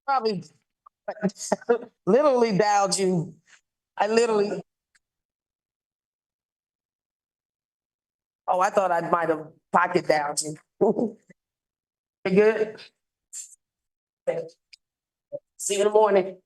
Probably literally dialed you. I literally, oh, I thought I might have pocket dialed you. You good? See you in the morning.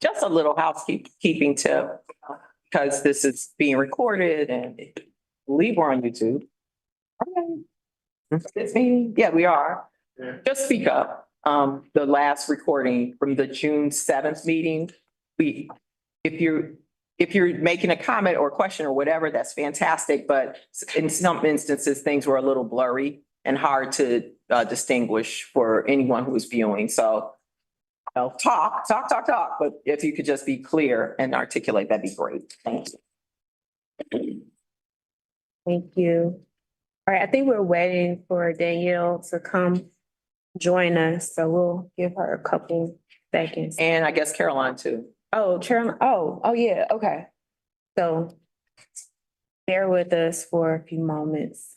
Just a little housekeeping tip, because this is being recorded and I believe we're on YouTube. It's me, yeah, we are. Just speak up. The last recording from the June 7th meeting, if you're making a comment or question or whatever, that's fantastic, but in some instances, things were a little blurry and hard to distinguish for anyone who is viewing. So talk, but if you could just be clear and articulate, that'd be great. Thank you. Thank you. All right, I think we're waiting for Danielle to come join us, so we'll give her a couple seconds. And I guess Caroline too. Oh, Chairman, yeah, okay. So bear with us for a few moments.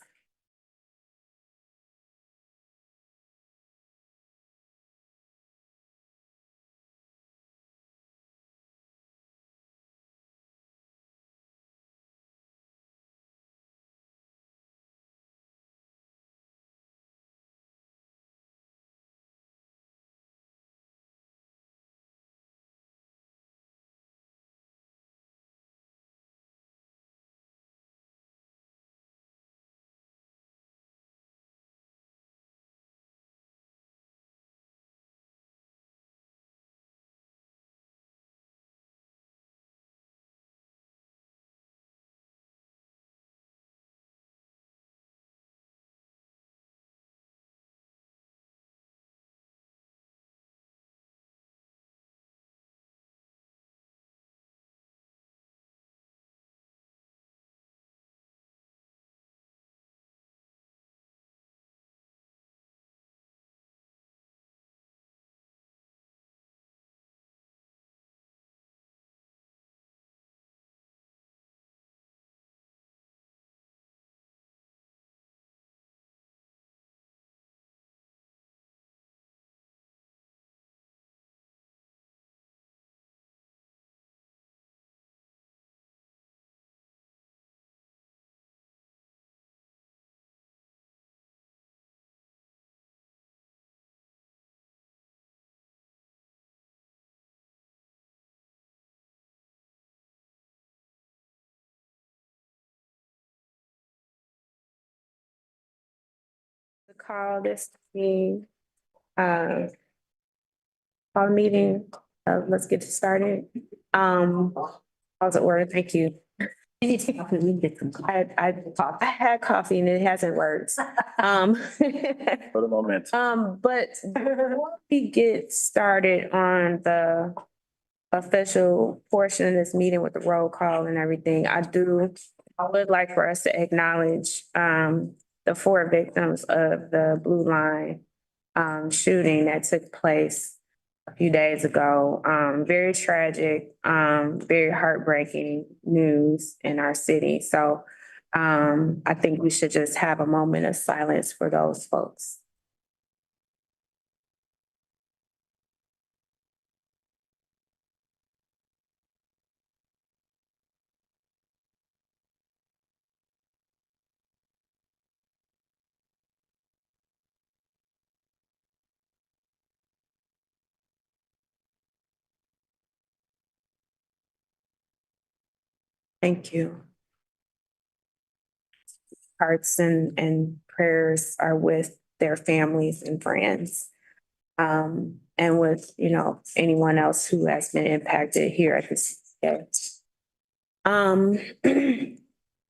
To call this meeting, call meeting, let's get started. How's it work? Thank you. I had coffee and it hasn't worked. For the moment. But before we get started on the official portion of this meeting with the roll call and everything, I would like for us to acknowledge the 4 victims of the Blue Line shooting that took place a few days ago. Very tragic, very heartbreaking news in our city. So I think we should just have a moment of silence for those folks. Thank you. Hearts and prayers are with their families and friends. And with, anyone else who has been impacted here at this stage.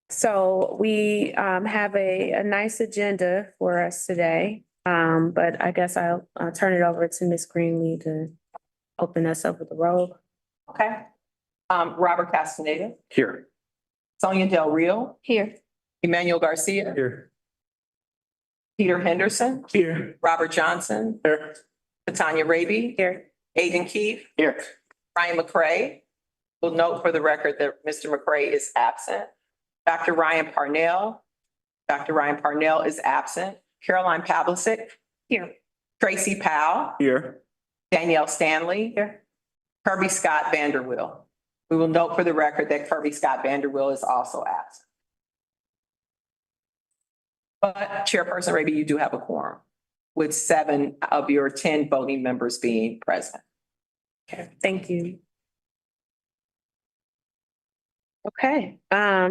So we have a nice agenda for us today. But I guess I'll turn it over to Ms. Greenlee to open us up with the roll. Okay. Robert Castaneda, Here. Sonia Del Rio, Here. Emmanuel Garcia, Here. Peter Henderson, Here. Robert Johnson, Here. Tanya Raby, Here. Aiden Keefe, Here. Ryan McCray. We'll note for the record that Mr. McCray is absent. Dr. Ryan Parnell. Dr. Ryan Parnell is absent. Caroline Pavlicek. Here. Tracy Powell. Here. Danielle Stanley. Here. Kirby Scott Vanderwill. We will note for the record that Kirby Scott Vanderwill is also absent. But Chairperson Raby, you do have a quorum with 7 of your 10 voting members being present. Okay, thank you. Okay,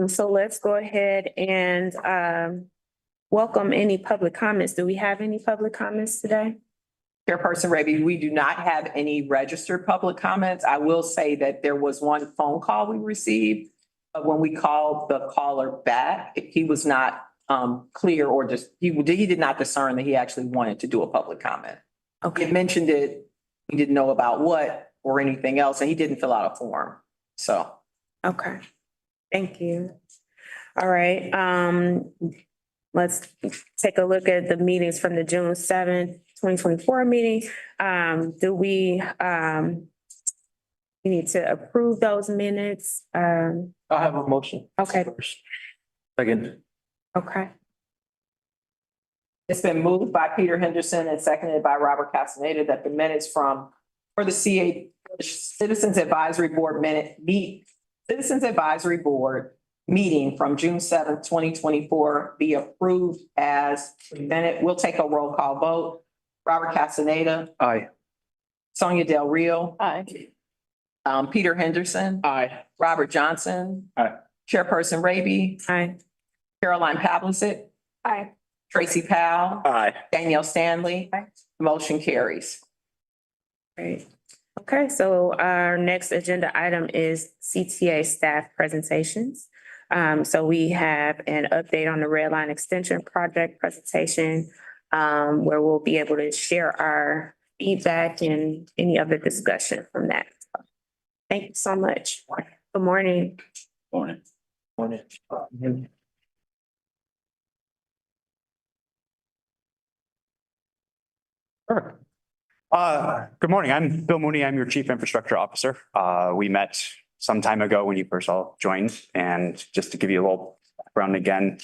so let's go ahead and welcome any public comments. Do we have any public comments today? Chairperson Raby, we do not have any registered public comments. I will say that there was one phone call we received. When we called the caller back, he was not clear or just, he did not discern that he actually wanted to do a public comment. He Okay, had mentioned it, he didn't know about what or anything else, and he didn't fill out a form. So okay, thank you. All right, let's take a look at the meetings from the June 7th, 2024 meeting. Do we need to approve those minutes? I have a motion. Okay, Second. okay, it's been moved by Peter Henderson and seconded by Robert Castaneda that the minutes for the Citizens Advisory Board Citizens Advisory Board meeting from June 7th, 2024 be approved as presented. We'll take a roll call vote. Robert Castaneda, Aye. Sonia Del Rio. Aye. Peter Henderson, Aye. Robert Johnson. Aye. Chairperson Raby, aye. Caroline Pavlicek. Aye. Tracy Powell, Aye. Danielle Stanley. Aye. Motion carries. Great. Okay, so our next agenda item is CTA staff presentations. So we have an update on the Red Line Extension Project presentation, where we'll be able to share our feedback and any other discussion from that. Thank you so much. Good morning. Morning. Morning. Sure. Good morning. I'm Bill Mooney. I'm your Chief Infrastructure Officer. We met some time ago when you first all joined, and just to give you a little background again,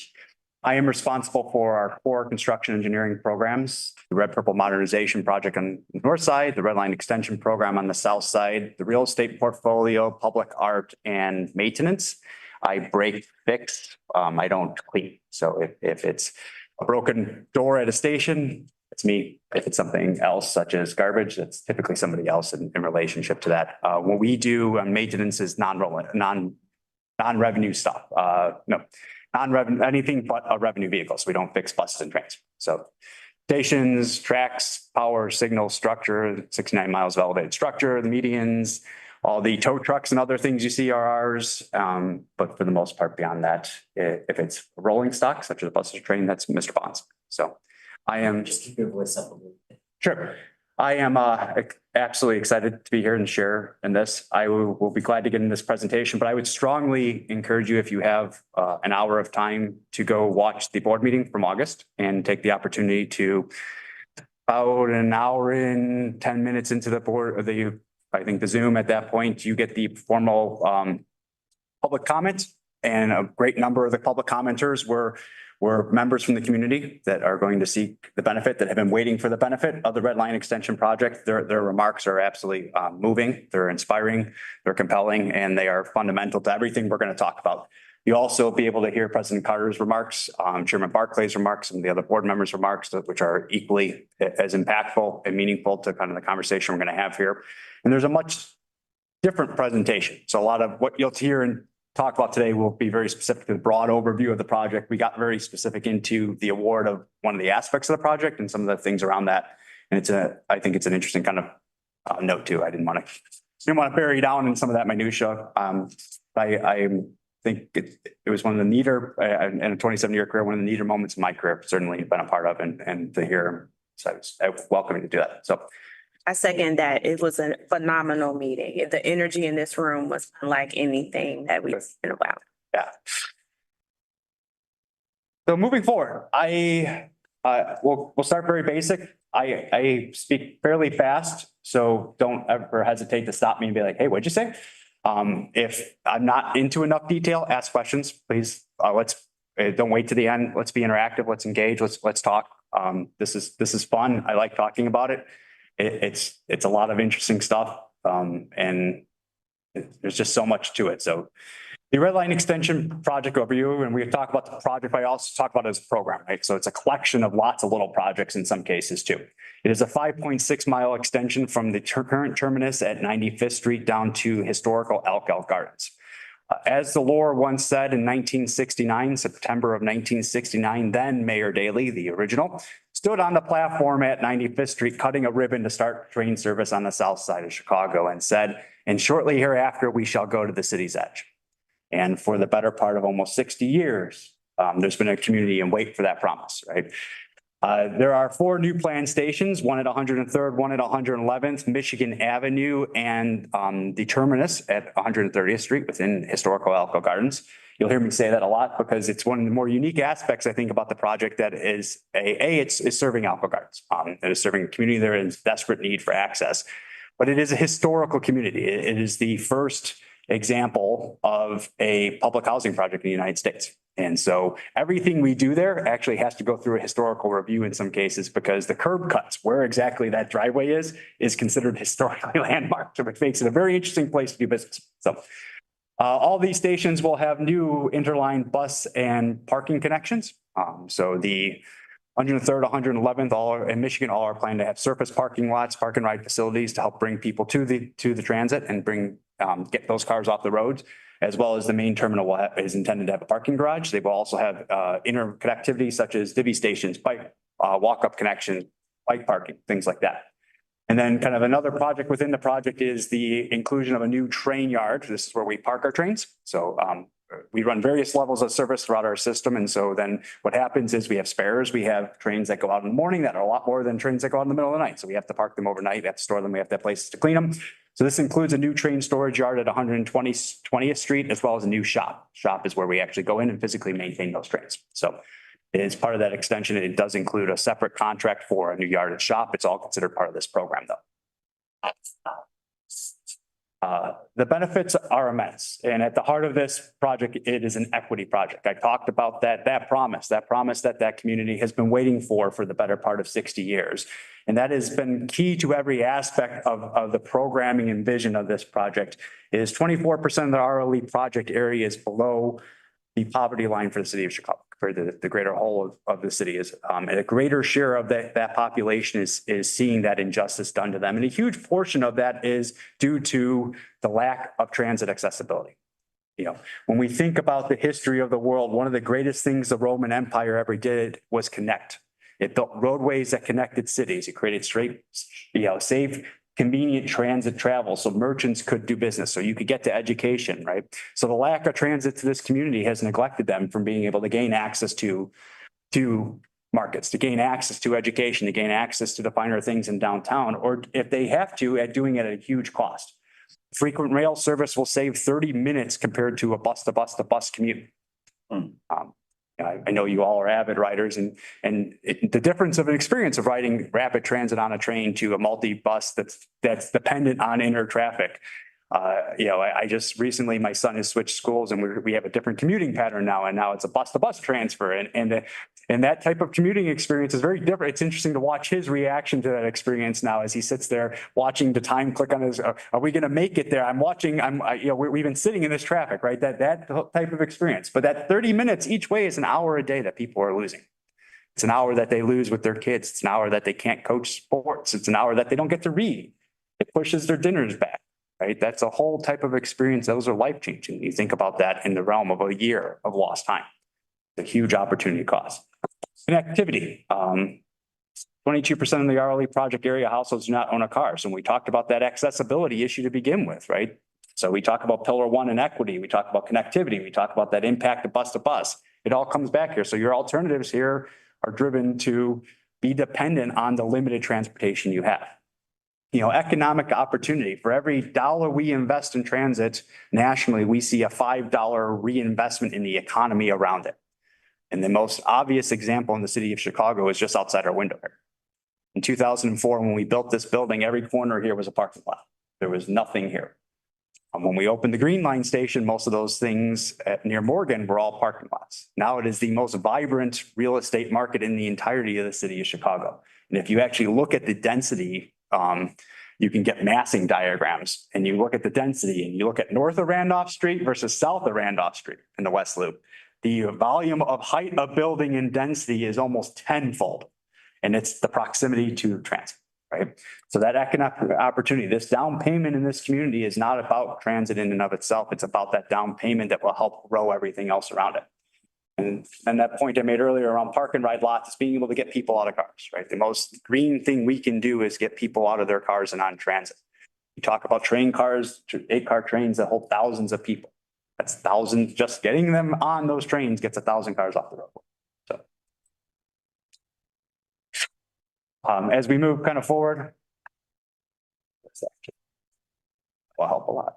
I am responsible for our core construction engineering programs, the Red Purple Modernization Project on the north side, the Red Line Extension Program on the south side, the real estate portfolio, public art, and maintenance. I break, fix, I don't clean. So if it's a broken door at a station, it's me. If it's something else, such as garbage, that's typically somebody else in relationship to that. What we do on maintenance is non-revenue stuff. No, non-revenue, anything but a revenue vehicle. So we don't fix buses and trains. So stations, tracks, power, signal, structure, 69 miles of elevated structure, the medians, all the tow trucks and other things you see are ours. But for the most part, beyond that, if it's rolling stock, such as a bus or train, that's Mr. Bonds. So I am. Just keep your voice up a little bit. Sure. I am absolutely excited to be here and share in this. I will be glad to get in this presentation, but I would strongly encourage you, if you have an hour of time, to go watch the board meeting from August and take the opportunity to about an hour and 10 minutes into the board, or I think the Zoom at that point, you get the formal public comment, and a great number of the public commenters were members from the community that are going to seek the benefit, that have been waiting for the benefit of the Red Line Extension Project. Their remarks are absolutely moving, they're inspiring, they're compelling, and they are fundamental to everything we're going to talk about. You'll also be able to hear President Carter's remarks, Chairman Barclay's remarks, and the other board members' remarks, which are equally as impactful and meaningful to kind of the conversation we're going to have here. And there's a much different presentation. So a lot of what you'll hear and talk about today will be very specific to the broad overview of the project. We got very specific into the award of one of the aspects of the project and some of the things around that. And I think it's an interesting kind of note too. I didn't want to bury down in some of that minutia. I think it was one of the neater, in a 27-year career, one of the neater moments in my career, certainly been a part of, and to hear. So I was welcoming to do that. So I second that. It was a phenomenal meeting. The energy in this room was unlike anything that we've seen about. yeah. So moving forward, we'll start very basic. I speak fairly fast, so don't ever hesitate to stop me and be like, hey, what'd you say? If I'm not into enough detail, ask questions, please. Don't wait to the end. Let's be interactive. Let's engage. Let's talk. This is fun. I like talking about it. It's a lot of interesting stuff. And there's just so much to it. So The red line extension project overview, and we talk about the project, but I also talk about it as a program, right? So it's a collection of lots of little projects in some cases too. It is a 5.6-mile extension from the current terminus at 95th Street down to historical Elk Gardens. As the lore once said in 1969, September of 1969, then Mayor Daley, the original, stood on the platform at 95th Street, cutting a ribbon to start train service on the south side of Chicago and said, "And shortly hereafter, we shall go to the city's edge." And for the better part of almost 60 years, there's been a community in wait for that promise, right? There are 4 new planned stations, one at 103rd, one at 111th, Michigan Avenue, and the terminus at 130th Street within historical Elko Gardens. You'll hear me say that a lot because it's one of the more unique aspects, I think, about the project that is it's serving Elko Gardens. It is serving a community that is in desperate need for access. But it is a historical community. It is the first example of a public housing project in the United States. And so everything we do there actually has to go through a historical review in some cases because the curb cuts, where exactly that driveway is considered historically landmarked, which makes it a very interesting place to do business. So all these stations will have new interline bus and parking connections. So the 103rd, 111th, and Michigan all are planning to have surface parking lots, park and ride facilities to help bring people to the transit and get those cars off the roads, as well as the main terminal is intended to have a parking garage. They will also have interconnectivity such as divvy stations, bike walk-up connections, bike parking, things like that. And then kind of another project within the project is the inclusion of a new train yard. This is where we park our trains. So we run various levels of service throughout our system. And so then what happens is we have spares. We have trains that go out in the morning that are a lot more than trains that go out in the middle of the night. So we have to park them overnight. We have to store them. We have to have places to clean them. So this includes a new train storage yard at 120th Street, as well as a new shop. Shop is where we actually go in and physically maintain those trains. So as part of that extension, it does include a separate contract for a new yard and shop. It's all considered part of this program, though. The benefits are immense. And at the heart of this project, it is an equity project. I talked about that promise that community has been waiting for the better part of 60 years. And that has been key to every aspect of the programming and vision of this project is 24% of the RLE project area is below the poverty line for the city of Chicago, for the greater whole of the city is, and a greater share of that population is seeing that injustice done to them. And a huge portion of that is due to the lack of transit accessibility. You know, when we think about the history of the world, one of the greatest things the Roman Empire ever did was connect. It built roadways that connected cities. It created safe, convenient transit travel so merchants could do business, so you could get to education, right? So the lack of transit to this community has neglected them from being able to gain access to markets, to gain access to education, to gain access to the finer things in downtown, or if they have to, at doing it at a huge cost. Frequent rail service will save 30 minutes compared to a bus-to-bus commute. I know you all are avid riders and the difference of an experience of riding rapid transit on a train to a multi-bus that's dependent on inner traffic. I just recently, my son has switched schools and we have a different commuting pattern now, and now it's a bus-to-bus transfer. And that type of commuting experience is very different. It's interesting to watch his reaction to that experience now as he sits there watching the time click on his, are we going to make it there? We've been sitting in this traffic, right? That type of experience. But that 30 minutes each way is an hour a day that people are losing. It's an hour that they lose with their kids. It's an hour that they can't coach sports. It's an hour that they don't get to read. It pushes their dinners back. Right? That's a whole type of experience. Those are life-changing. You think about that in the realm of a year of lost time. It's a huge opportunity cost. Connectivity. 22% of the RLE project area households do not own a car. So when we talked about that accessibility issue to begin with, right? So we talk about pillar one and equity. We talk about connectivity. We talk about that impact of bus to bus. It all comes back here. So your alternatives here are driven to be dependent on the limited transportation you have. Economic opportunity. For every dollar we invest in transit nationally, we see a $5 reinvestment in the economy around it. And the most obvious example in the city of Chicago is just outside our window here. In 2004, when we built this building, every corner here was a parking lot. There was nothing here. When we opened the Green Line station, most of those things near Morgan were all parking lots. Now it is the most vibrant real estate market in the entirety of the city of Chicago. And if you actually look at the density, you can get massing diagrams and you look at the density and you look at north of Randolph Street versus south of Randolph Street in the West Loop. The volume of height of building and density is almost tenfold. And it's the proximity to transit, right? So that economic opportunity, this down payment in this community is not about transit in and of itself. It's about that down payment that will help grow everything else around it. And that point I made earlier around park and ride lots is being able to get people out of cars, right? The most green thing we can do is get people out of their cars and on transit. You talk about train cars, 8-car trains that hold thousands of people. That's thousands, just getting them on those trains gets 1,000 cars off the road. So. As we move kind of forward. Will help a lot.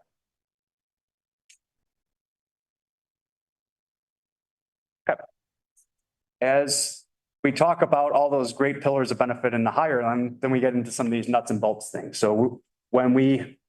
Okay. As we talk about all those great pillars of benefit in the higher end, then we get into some of these nuts and bolts things. So when we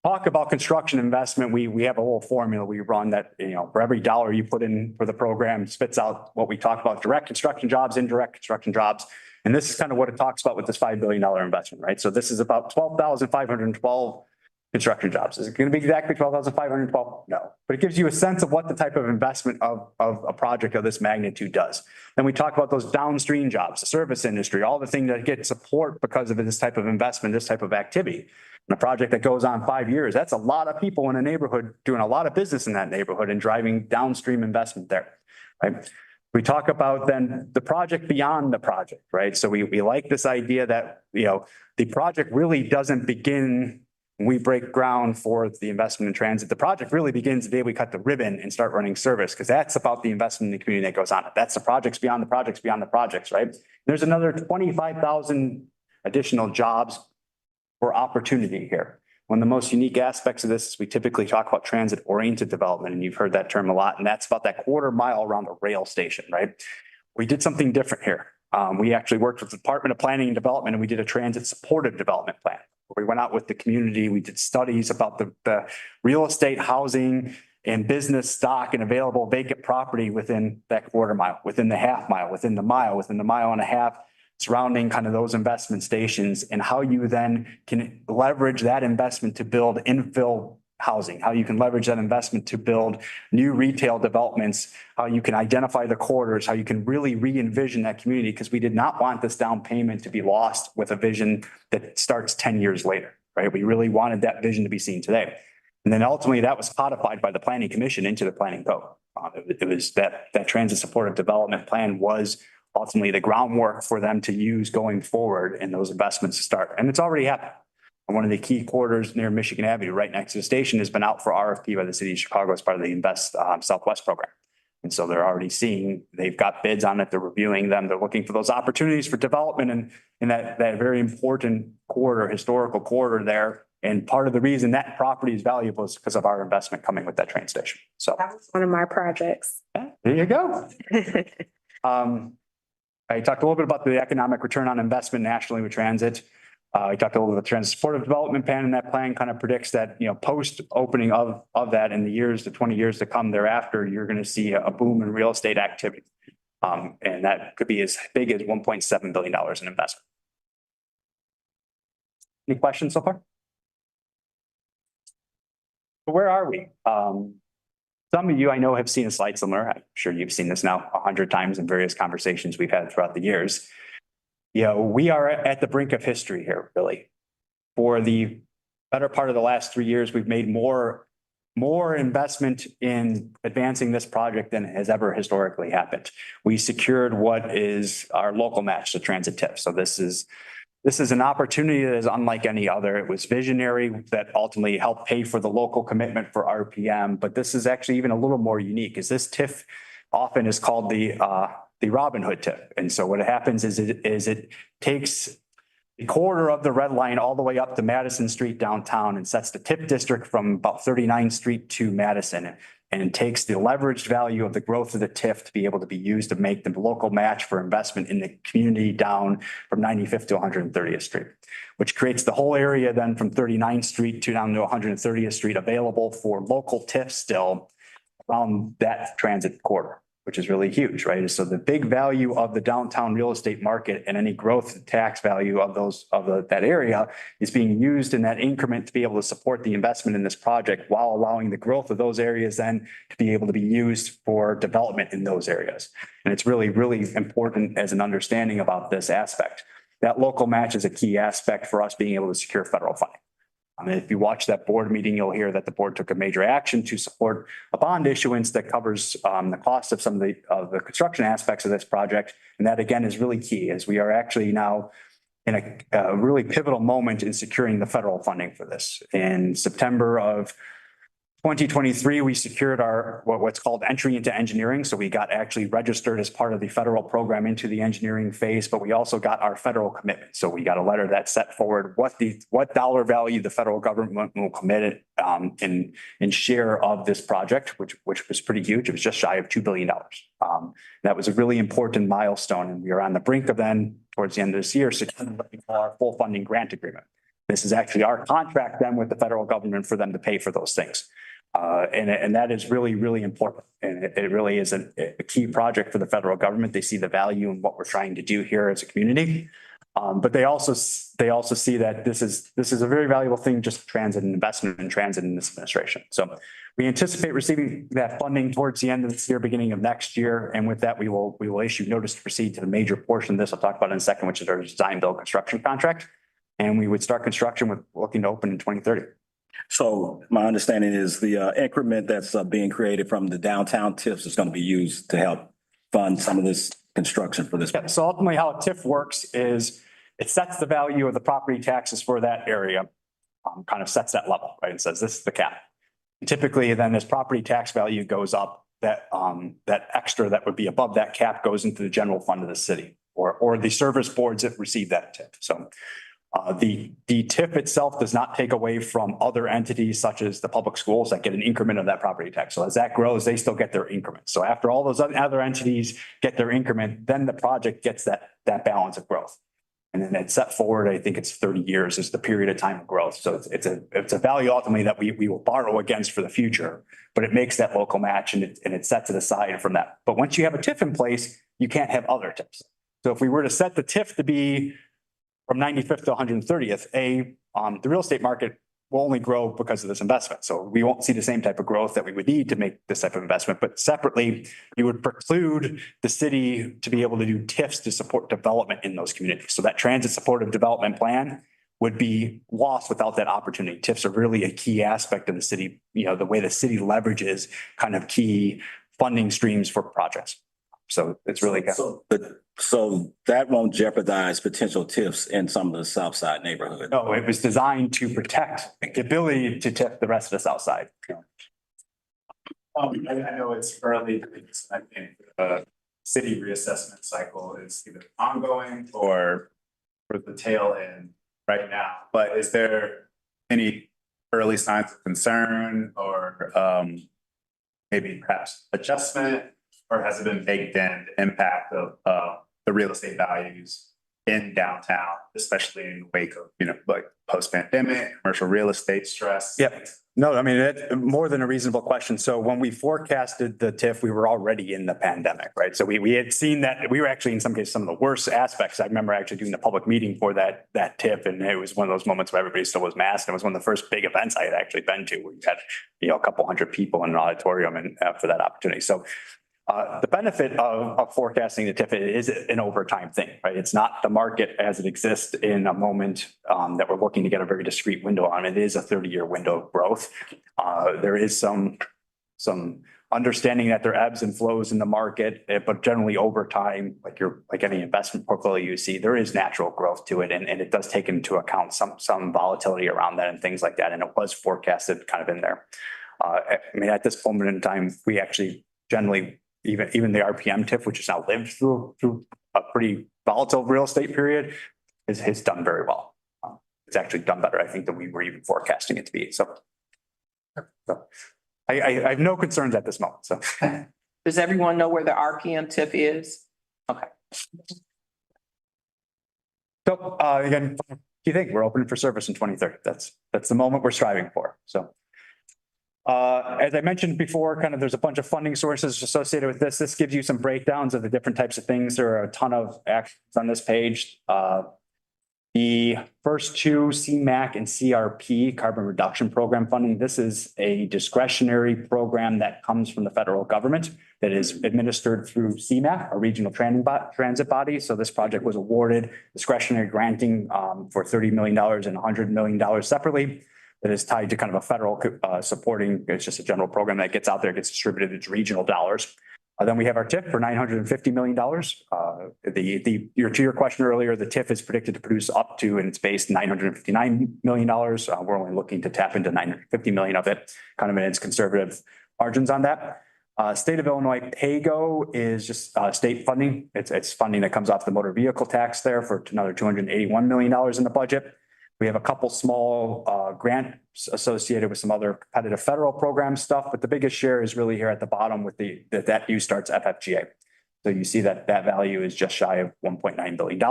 talk about construction investment, we have a little formula we run that, you know, for every dollar you put in for the program spits out what we talk about: direct construction jobs, indirect construction jobs. And this is kind of what it talks about with this $5 billion investment, right? So this is about 12,512 construction jobs. Is it going to be exactly 12,512? No, but it gives you a sense of what the type of investment of a project of this magnitude does. Then we talk about those downstream jobs, the service industry, all the things that get support because of this type of investment, this type of activity. And a project that goes on 5 years, that's a lot of people in a neighborhood doing a lot of business in that neighborhood and driving downstream investment there, right? We talk about then the project beyond the project, right? So we like this idea that, you know, the project really doesn't begin when we break ground for the investment in transit. The project really begins the day we cut the ribbon and start running service, because that's about the investment in the community that goes on. That's the projects beyond the projects beyond the projects, right? There's another 25,000 additional jobs for opportunity here. One of the most unique aspects of this is we typically talk about transit-oriented development, and you've heard that term a lot, and that's about that quarter mile around a rail station, right? We did something different here. We actually worked with the Department of Planning and Development, and we did a transit-supportive development plan. We went out with the community, we did studies about the real estate, housing, and business stock and available vacant property within that quarter mile, within the half mile, within the mile and a half, surrounding kind of those investment stations, and how you then can leverage that investment to build infill housing, how you can leverage that investment to build new retail developments, how you can identify the corridors, how you can really re-envision that community, because we did not want this down payment to be lost with a vision that starts 10 years later, right? We really wanted that vision to be seen today. And then ultimately that was codified by the Planning Commission into the Planning Code. It was that transit supportive development plan was ultimately the groundwork for them to use going forward and those investments to start. And it's already happened. And one of the key corridors near Michigan Avenue, right next to the station, has been out for RFP by the city of Chicago as part of the Invest Southwest program. And so they're already seeing, they've got bids on it, they're reviewing them, they're looking for those opportunities for development and in that very important corridor, historical corridor there. And part of the reason that property is valuable is because of our investment coming with that train station. So That was one of my projects. yeah, there you go. I talked a little bit about the economic return on investment nationally with transit. I talked a little bit about the transit supportive development plan, and that plan kind of predicts that, you know, post opening of that in the years to 20 years to come thereafter, you're going to see a boom in real estate activity. And that could be as big as $1.7 billion in investment. Any questions so far? Where are we? Some of you I know have seen a slide similar. I'm sure you've seen this now 100 times in various conversations we've had throughout the years. You know, we are at the brink of history here, really. For the better part of the last 3 years, we've made more investment in advancing this project than has ever historically happened. We secured what is our local match, the transit TIF. So this is an opportunity that is unlike any other. It was visionary that ultimately helped pay for the local commitment for RPM, but this is actually even a little more unique, is this TIF often is called the Robin Hood TIF. And so what happens is it takes a quarter of the red line all the way up to Madison Street downtown and sets the TIF district from about 39th Street to Madison, and takes the leveraged value of the growth of the TIF to be able to be used to make the local match for investment in the community down from 95th to 130th Street, which creates the whole area then from 39th Street to down to 130th Street available for local TIF still around that transit corridor, which is really huge, right? So the big value of the downtown real estate market and any growth tax value of that area is being used in that increment to be able to support the investment in this project while allowing the growth of those areas then to be able to be used for development in those areas. And it's really, really important as an understanding about this aspect. That local match is a key aspect for us being able to secure federal funding. I mean, if you watch that board meeting, you'll hear that the board took a major action to support a bond issuance that covers the cost of some of the construction aspects of this project. And that again is really key, as we are actually now in a really pivotal moment in securing the federal funding for this. In September of 2023, we secured our what's called entry into engineering. So we got actually registered as part of the federal program into the engineering phase, but we also got our federal commitment. So we got a letter that set forward what dollar value the federal government will commit in share of this project, which was pretty huge. It was just shy of $2 billion. That was a really important milestone, and we are on the brink of then towards the end of this year securing our full funding grant agreement. This is actually our contract then with the federal government for them to pay for those things. And that is really, really important. And it really is a key project for the federal government. They see the value in what we're trying to do here as a community. But they also see that this is a very valuable thing, just transit and investment in transit in this administration. So we anticipate receiving that funding towards the end of this year, beginning of next year. And with that, we will issue notice to proceed to the major portion of this I'll talk about in a second, which is our design build construction contract. And we would start construction with looking to open in 2030. So my understanding is the increment that's being created from the downtown TIFs is going to be used to help fund some of this construction for this. Yeah, so ultimately how a TIF works is it sets the value of the property taxes for that area, kind of sets that level, right? It says this is the cap. Typically then as property tax value goes up, that extra that would be above that cap goes into the general fund of the city or the service boards that receive that TIF. So the TIF itself does not take away from other entities such as the public schools that get an increment of that property tax. So as that grows, they still get their increment. So after all those other entities get their increment, then the project gets that balance of growth. And then it's set forward, I think it's 30 years is the period of time of growth. So it's a value ultimately that we will borrow against for the future, but it makes that local match and it sets it aside from that. But once you have a TIF in place, you can't have other TIFs. So if we were to set the TIF to be from 95th to 130th, the real estate market will only grow because of this investment. So we won't see the same type of growth that we would need to make this type of investment. But separately, you would preclude the city to be able to do TIFs to support development in those communities. So that transit supportive development plan would be lost without that opportunity. TIFs are really a key aspect of the city, the way the city leverages kind of key funding streams for projects. So it's really good. So that won't jeopardize potential TIFs in some of the South Side neighborhood. No, it was designed to protect the ability to TIF the rest of the South Side. I know it's early, I think the city reassessment cycle is either ongoing or for the tail end right now. But is there any early signs of concern or maybe perhaps adjustment? Or has it been baked in the impact of the real estate values in downtown, especially in the wake of, like post-pandemic, commercial real estate stress? Yep. No, I mean, it's more than a reasonable question. So when we forecasted the TIF, we were already in the pandemic, right? So we had seen that we were actually in some cases some of the worst aspects. I remember actually doing the public meeting for that TIF, and it was one of those moments where everybody still was masked. It was one of the first big events I had actually been to, where you had a couple hundred people in an auditorium and for that opportunity. So the benefit of forecasting the TIF is an overtime thing, right? It's not the market as it exists in a moment that we're looking to get a very discrete window on. It is a 30-year window of growth. There is some understanding that there are ebbs and flows in the market, but generally over time, like any investment portfolio you see, there is natural growth to it, and it does take into account some volatility around that and things like that. And it was forecasted kind of in there. I mean, at this moment in time, we actually generally even the RPM TIF, which has now lived through a pretty volatile real estate period, has done very well. It's actually done better, I think, than we were even forecasting it to be. So I have no concerns at this moment. So Does everyone know where the RPM TIF is? Okay. So again, key thing, we're open for service in 2030. That's the moment we're striving for. So As I mentioned before, kind of there's a bunch of funding sources associated with this. This gives you some breakdowns of the different types of things. There are a ton of actions on this page. The first two, CMAC and CRP, Carbon Reduction Program funding, this is a discretionary program that comes from the federal government that is administered through CMAC, a regional transit body. So this project was awarded discretionary granting for $30 million and $100 million separately. That is tied to kind of a federal supporting, it's just a general program that gets out there, gets distributed, it's regional dollars. Then we have our TIF for $950 million. To your question earlier, the TIF is predicted to produce up to, and it's based $959 million. We're only looking to tap into $950 million of it, kind of in its conservative margins on that. State of Illinois PAYGO is just state funding. It's funding that comes off the motor vehicle tax there for another $281 million in the budget. We have a couple small grants associated with some other competitive federal program stuff, but the biggest share is really here at the bottom with that use starts FFGA. So you see that value is just shy of $1.9 billion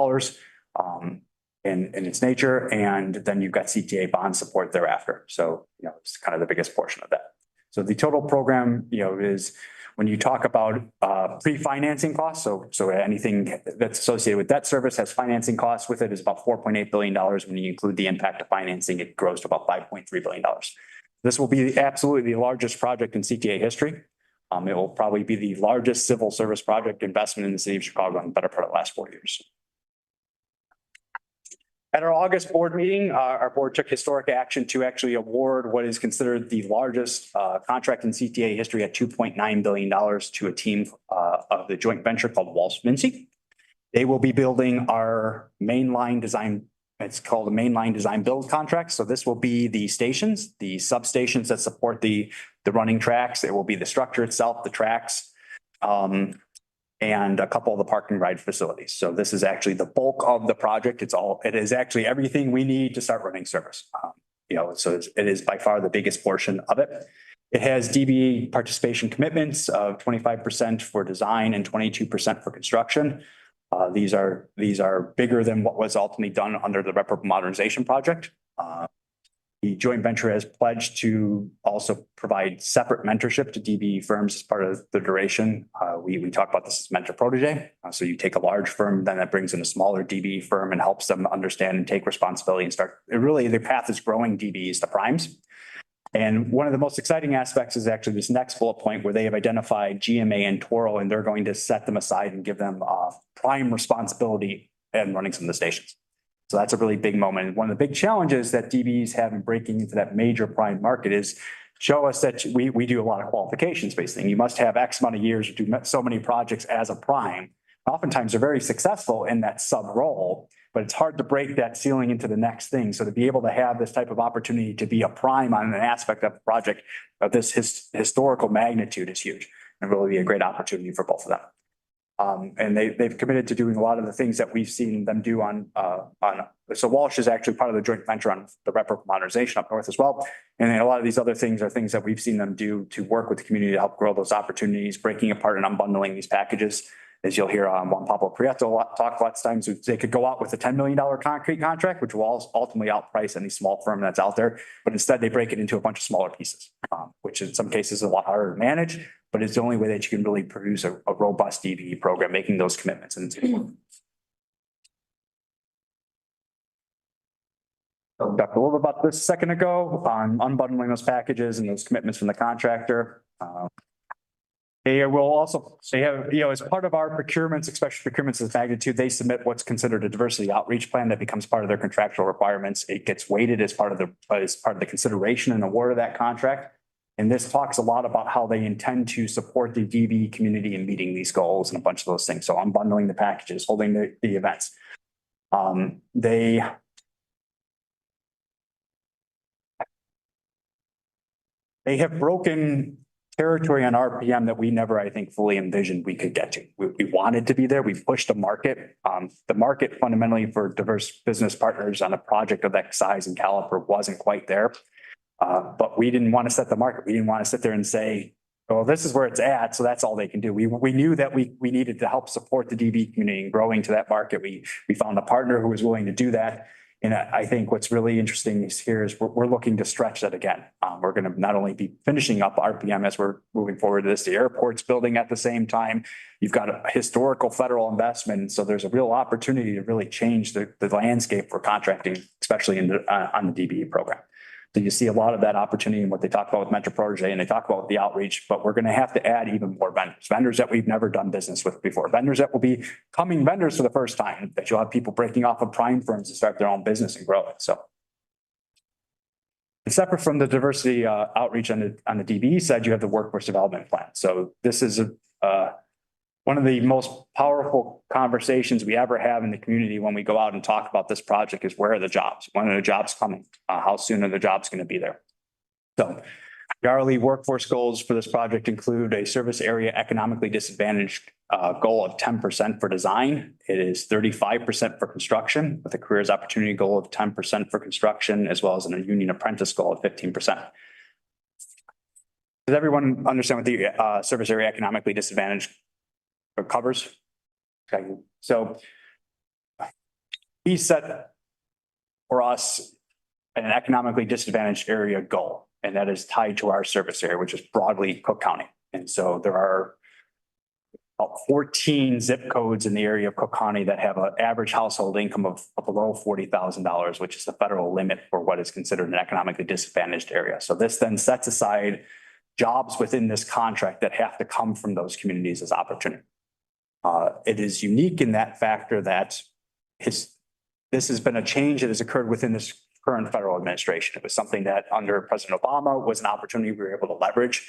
in its nature. And then you've got CTA bond support thereafter. So, it's kind of the biggest portion of that. So the total program, is when you talk about pre-financing costs, so anything that's associated with debt service has financing costs with it is about $4.8 billion. When you include the impact of financing, it grows to about $5.3 billion. This will be absolutely the largest project in CTA history. It will probably be the largest civil service project investment in the city of Chicago in the better part of the last 4 years. At our August board meeting, our board took historic action to actually award what is considered the largest contract in CTA history at $2.9 billion to a team of the joint venture called Walsh Vinci. They will be building our mainline design. It's called a mainline design build contract. So this will be the stations, the substations that support the running tracks. It will be the structure itself, the tracks, and a couple of the parking ride facilities. So this is actually the bulk of the project. It is actually everything we need to start running service. So it is by far the biggest portion of it. It has DBE participation commitments of 25% for design and 22% for construction. These are bigger than what was ultimately done under the Rep modernization project. The joint venture has pledged to also provide separate mentorship to DBE firms as part of the duration. We talk about this as mentor protege. So you take a large firm, then that brings in a smaller DBE firm and helps them understand and take responsibility and start. Really, the path is growing DBEs to primes. And one of the most exciting aspects is actually this next bullet point where they have identified GMA and Toro, and they're going to set them aside and give them prime responsibility in running some of the stations. So that's a really big moment. One of the big challenges that DBEs have in breaking into that major prime market is show us that we do a lot of qualifications based thing. You must have X amount of years to do so many projects as a prime. Oftentimes they're very successful in that sub role, but it's hard to break that ceiling into the next thing. So to be able to have this type of opportunity to be a prime on an aspect of a project of this historical magnitude is huge and really be a great opportunity for both of them. And they've committed to doing a lot of the things that we've seen them do so Walsh is actually part of the joint venture on the Rep modernization up north as well. And then a lot of these other things are things that we've seen them do to work with the community to help grow those opportunities, breaking apart and unbundling these packages. As you'll hear Juan Pablo Prieto talk lots of times, they could go out with a $10 million concrete contract, which will ultimately outprice any small firm that's out there. But instead they break it into a bunch of smaller pieces, which in some cases is a lot harder to manage, but it's the only way that you can really produce a robust DBE program, making those commitments. And talked a little bit about this a second ago on unbundling those packages and those commitments from the contractor. They will also, they have, as part of our procurements, especially procurements of magnitude, they submit what's considered a diversity outreach plan that becomes part of their contractual requirements. It gets weighted as part of the consideration and award of that contract. And this talks a lot about how they intend to support the DBE community in meeting these goals and a bunch of those things. So unbundling the packages, holding the events. They have broken territory on RPM that we never, I think, fully envisioned we could get to. We wanted to be there. We pushed the market. The market fundamentally for diverse business partners on a project of that size and caliber wasn't quite there. But we didn't want to set the market. We didn't want to sit there and say, well, this is where it's at. So that's all they can do. We knew that we needed to help support the DB community in growing to that market. We found a partner who was willing to do that. And I think what's really interesting is here is we're looking to stretch that again. We're going to not only be finishing up RPM as we're moving forward to this, the airport's building at the same time. You've got a historical federal investment. So there's a real opportunity to really change the landscape for contracting, especially on the DBE program. So you see a lot of that opportunity in what they talk about with Mentor Protege, and they talk about the outreach, but we're going to have to add even more vendors that we've never done business with before, vendors that will be coming vendors for the first time, that you'll have people breaking off of prime firms to start their own business and grow it. So. And separate from the diversity outreach on the DBE side, you have the workforce development plan. So this is one of the most powerful conversations we ever have in the community when we go out and talk about this project is where are the jobs? When are the jobs coming? How soon are the jobs going to be there? So the hourly workforce goals for this project include a service area economically disadvantaged goal of 10% for design. It is 35% for construction with a careers opportunity goal of 10% for construction, as well as a union apprentice goal of 15%. Does everyone understand what the service area economically disadvantaged covers? Okay, so we set for us an economically disadvantaged area goal, and that is tied to our service area, which is broadly Cook County. And so there are about 14 zip codes in the area of Cook County that have an average household income of below $40,000, which is the federal limit for what is considered an economically disadvantaged area. So this then sets aside jobs within this contract that have to come from those communities as opportunity. It is unique in that factor that this has been a change that has occurred within this current federal administration. It was something that under President Obama was an opportunity we were able to leverage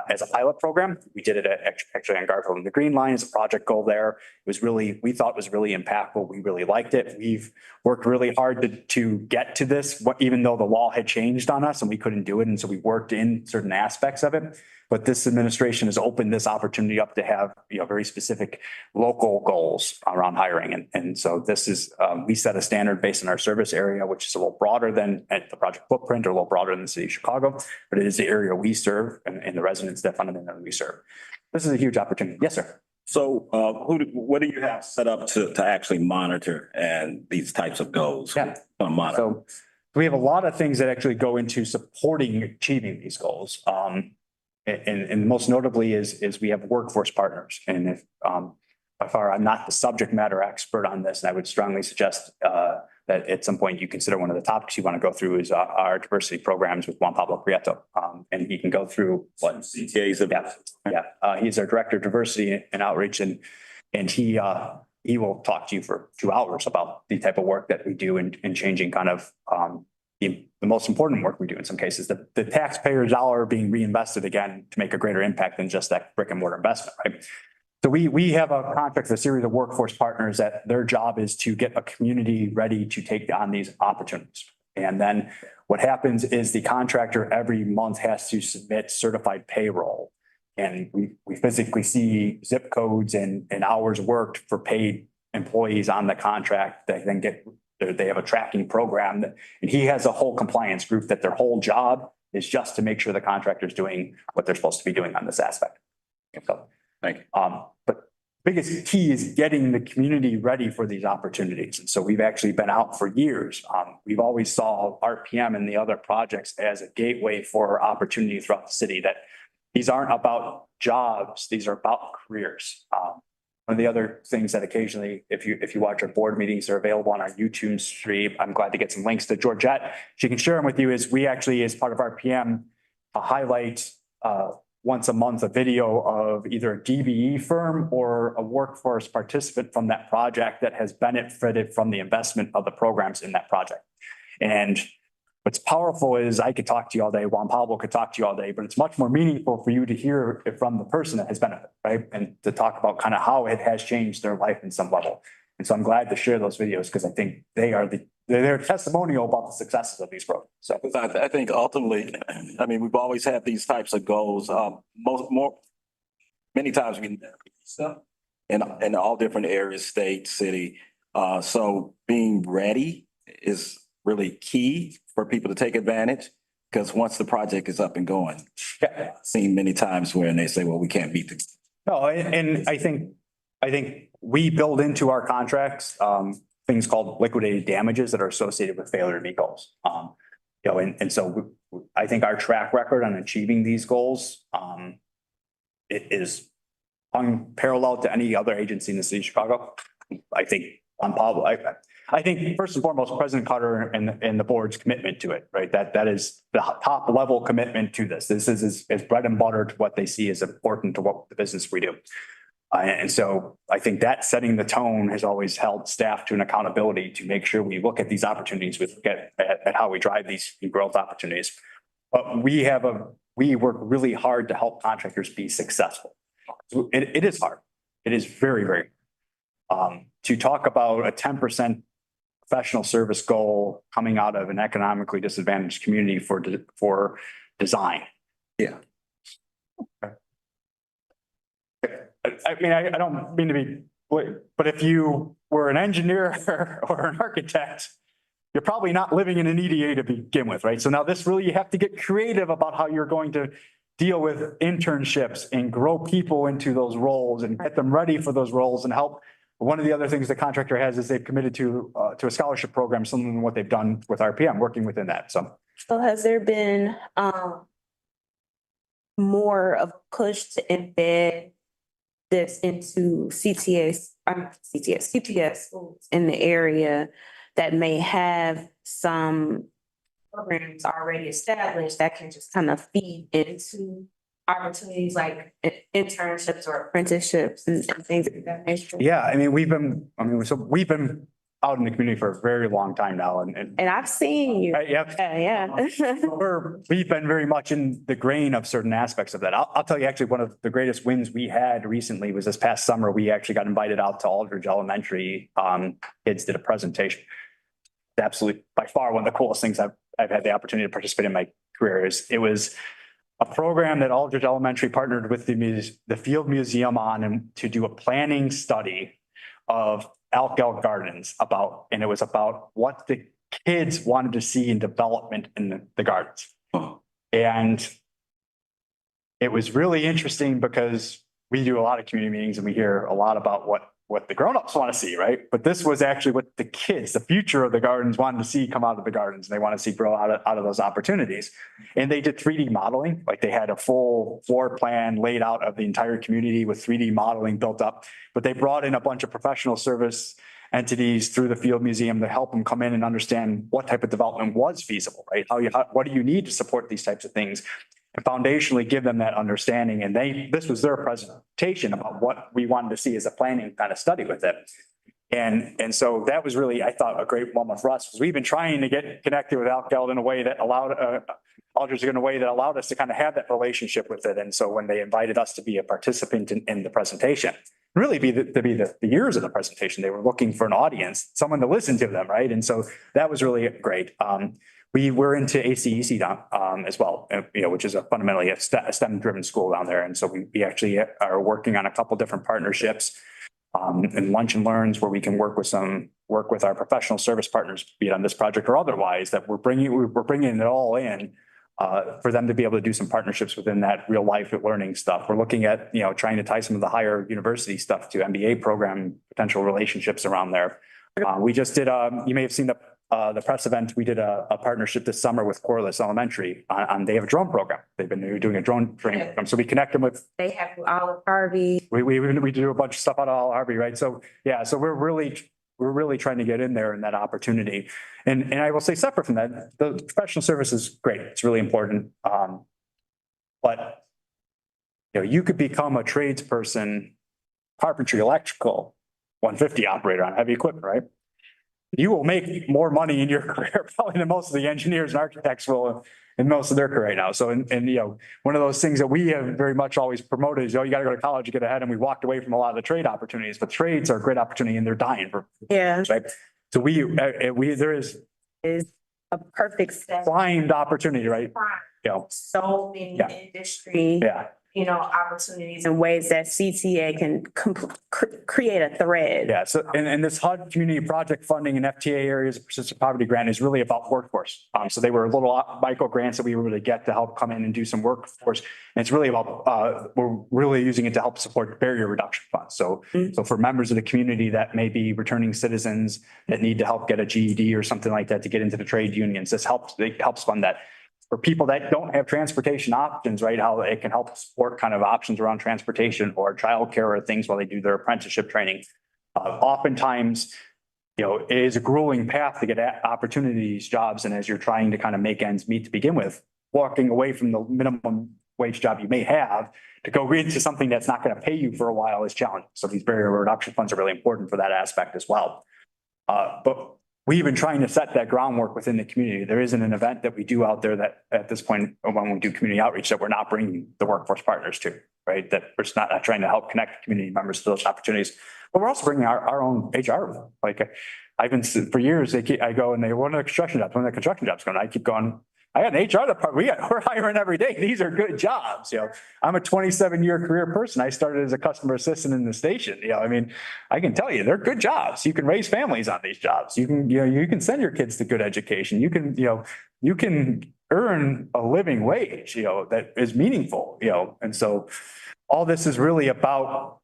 as a pilot program. We did it actually on Garfield and the Green Line as a project goal there. It was really, we thought it was really impactful. We really liked it. We've worked really hard to get to this, even though the law had changed on us and we couldn't do it. And so we worked in certain aspects of it. But this administration has opened this opportunity up to have, very specific local goals around hiring. And so this is, we set a standard based on our service area, which is a little broader than at the project footprint or a little broader than the city of Chicago, but it is the area we serve and the residents that fundamentally we serve. This is a huge opportunity. Yes, sir. So what do you have set up to actually monitor and these types of goals? Yeah. Monitor. So we have a lot of things that actually go into supporting achieving these goals. And most notably is we have workforce partners. And if by far I'm not the subject matter expert on this, and I would strongly suggest that at some point you consider one of the topics you want to go through is our diversity programs with Juan Pablo Prieto. And he can go through what CTAs of he's our director of diversity and outreach, and he will talk to you for 2 hours about the type of work that we do in changing kind of the most important work we do in some cases, the taxpayer dollar being reinvested again to make a greater impact than just that brick and mortar investment, right? So we have a contract with a series of workforce partners that their job is to get a community ready to take on these opportunities. And then what happens is the contractor every month has to submit certified payroll. And we physically see zip codes and hours worked for paid employees on the contract that then they have a tracking program and he has a whole compliance group that their whole job is just to make sure the contractor is doing what they're supposed to be doing on this aspect. So, Thank you. But biggest key is getting the community ready for these opportunities. And so we've actually been out for years. We've always saw RPM and the other projects as a gateway for opportunity throughout the city, that these aren't about jobs. These are about careers. One of the other things that occasionally, if you watch our board meetings, are available on our YouTube stream. I'm glad to get some links to Georgette. She can share them with you. Is we actually, as part of RPM, highlight once a month a video of either a DBE firm or a workforce participant from that project that has benefited from the investment of the programs in that project. And what's powerful is I could talk to you all day, Juan Pablo could talk to you all day, but it's much more meaningful for you to hear it from the person that has benefited, right? And to talk about kind of how it has changed their life in some level. And so I'm glad to share those videos because I think they're testimonial about the successes of these programs. So I think ultimately, I mean, we've always had these types of goals. Many times we in all different areas, state, city. So being ready is really key for people to take advantage, because once the project is up and going, I've seen many times where they say, well, we can't beat the. No, and I think we build into our contracts things called liquidated damages that are associated with failure to meet goals. You know, and so I think our track record on achieving these goals, it is unparalleled to any other agency in the city of Chicago. I think I think first and foremost, President Carter and the board's commitment to it, right? That is the top level commitment to this. This is bread and butter to what they see as important to what the business we do. And so I think that setting the tone has always held staff to an accountability to make sure we look at these opportunities, we look at how we drive these growth opportunities. But we work really hard to help contractors be successful. It is hard. It is very, very. To talk about a 10% professional service goal coming out of an economically disadvantaged community for design. Yeah. I mean, I don't mean to be, but if you were an engineer or an architect, you're probably not living in an EDA to begin with, right? So now this really, you have to get creative about how you're going to deal with internships and grow people into those roles and get them ready for those roles and help. One of the other things the contractor has is they've committed to a scholarship program, similar to what they've done with RPM, working within that. So has there been more of push to embed this into CTS schools in the area that may have some programs already established that can just kind of feed into opportunities like internships or apprenticeships and things of that nature? yeah, I mean, we've been out in the community for a very long time now and I've seen you. yep. Yeah. We've been very much in the grain of certain aspects of that. I'll tell you, actually, one of the greatest wins we had recently was this past summer. We actually got invited out to Aldridge Elementary. Kids did a presentation. Absolutely, by far, one of the coolest things I've had the opportunity to participate in my career it was a program that Aldridge Elementary partnered with the Field Museum on and to do a planning study of Alk Gardens and it was about what the kids wanted to see in development in the gardens. And it was really interesting because we do a lot of community meetings and we hear a lot about what the grownups want to see, right? But this was actually what the kids, the future of the gardens, wanted to see come out of the gardens. And they want to see grow out of those opportunities. And they did 3D modeling, like they had a full floor plan laid out of the entire community with 3D modeling built up. But they brought in a bunch of professional service entities through the Field Museum to help them come in and understand what type of development was feasible, right? What do you need to support these types of things? And foundationally give them that understanding. And this was their presentation about what we wanted to see as a planning kind of study with it. And so that was really, I thought, a great moment for us because we've been trying to get connected with Alk in a way that allowed Aldridge in a way that allowed us to kind of have that relationship with it. And so when they invited us to be a participant in the presentation, really to be the ears of the presentation, they were looking for an audience, someone to listen to them, right? And so that was really great. We were into ACEC as well, which is fundamentally a STEM-driven school down there. And so we actually are working on a couple different partnerships and lunch and learns where we can work with our professional service partners, be it on this project or otherwise, that we're bringing it all in for them to be able to do some partnerships within that real life learning stuff. We're looking at, trying to tie some of the higher university stuff to MBA program potential relationships around there. We just did, you may have seen the press event. We did a partnership this summer with Corliss Elementary they have a drone program. They've been doing a drone training program. So we connect them with. They have Olive Harvey. We do a bunch of stuff out of Olive Harvey, right? So yeah, so we're really trying to get in there in that opportunity. And I will say separate from that, the professional service is great. It's really important. But you could become a tradesperson, carpentry, electrical, 150 operator on heavy equipment, right? You will make more money in your career probably than most of the engineers and architects will in most of their career right now. So, one of those things that we have very much always promoted is, you got to go to college to get ahead. And we walked away from a lot of the trade opportunities, but trades are a great opportunity and they're dying for. Yeah. Right. So there is a perfect set. primed opportunity, right? So many industry. Yeah. opportunities and ways that CTA can create a thread. Yeah, so, and this HUD community project funding and FTA areas of persistent poverty grant is really about workforce. So they were little micro grants that we were really get to help come in and do some workforce. And it's really about, we're really using it to help support barrier reduction funds. So, so for members of the community that may be returning citizens that need to help get a GED or something like that to get into the trade unions, this helps fund that. For people that don't have transportation options, right, how it can help support kind of options around transportation or childcare or things while they do their apprenticeship training. Oftentimes, it is a grueling path to get opportunities, jobs, and as you're trying to kind of make ends meet to begin with, walking away from the minimum wage job you may have to go into something that's not going to pay you for a while is challenging. So these barrier reduction funds are really important for that aspect as well. But we've been trying to set that groundwork within the community. There isn't an event that we do out there that at this point, when we do community outreach, that we're not bringing the workforce partners to, right? That we're just not trying to help connect community members to those opportunities. But we're also bringing our own HR. Like I've been for years, I go and they want a construction job, going. I keep going. I got an HR department. We're hiring every day. These are good jobs. I'm a 27-year career person. I started as a customer assistant in the station. I mean, I can tell you they're good jobs. You can raise families on these jobs. You can, you can send your kids to good education. You can earn a living wage, that is meaningful, and so all this is really about,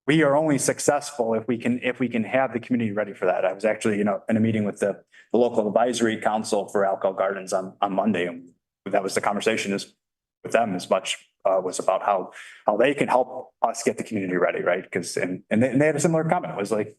we are only successful if we can have the community ready for that. I was actually, in a meeting with the local advisory council for Alco Gardens on Monday. And that was the conversation with them as much was about how they can help us get the community ready, right? Because and they had a similar comment. It was like,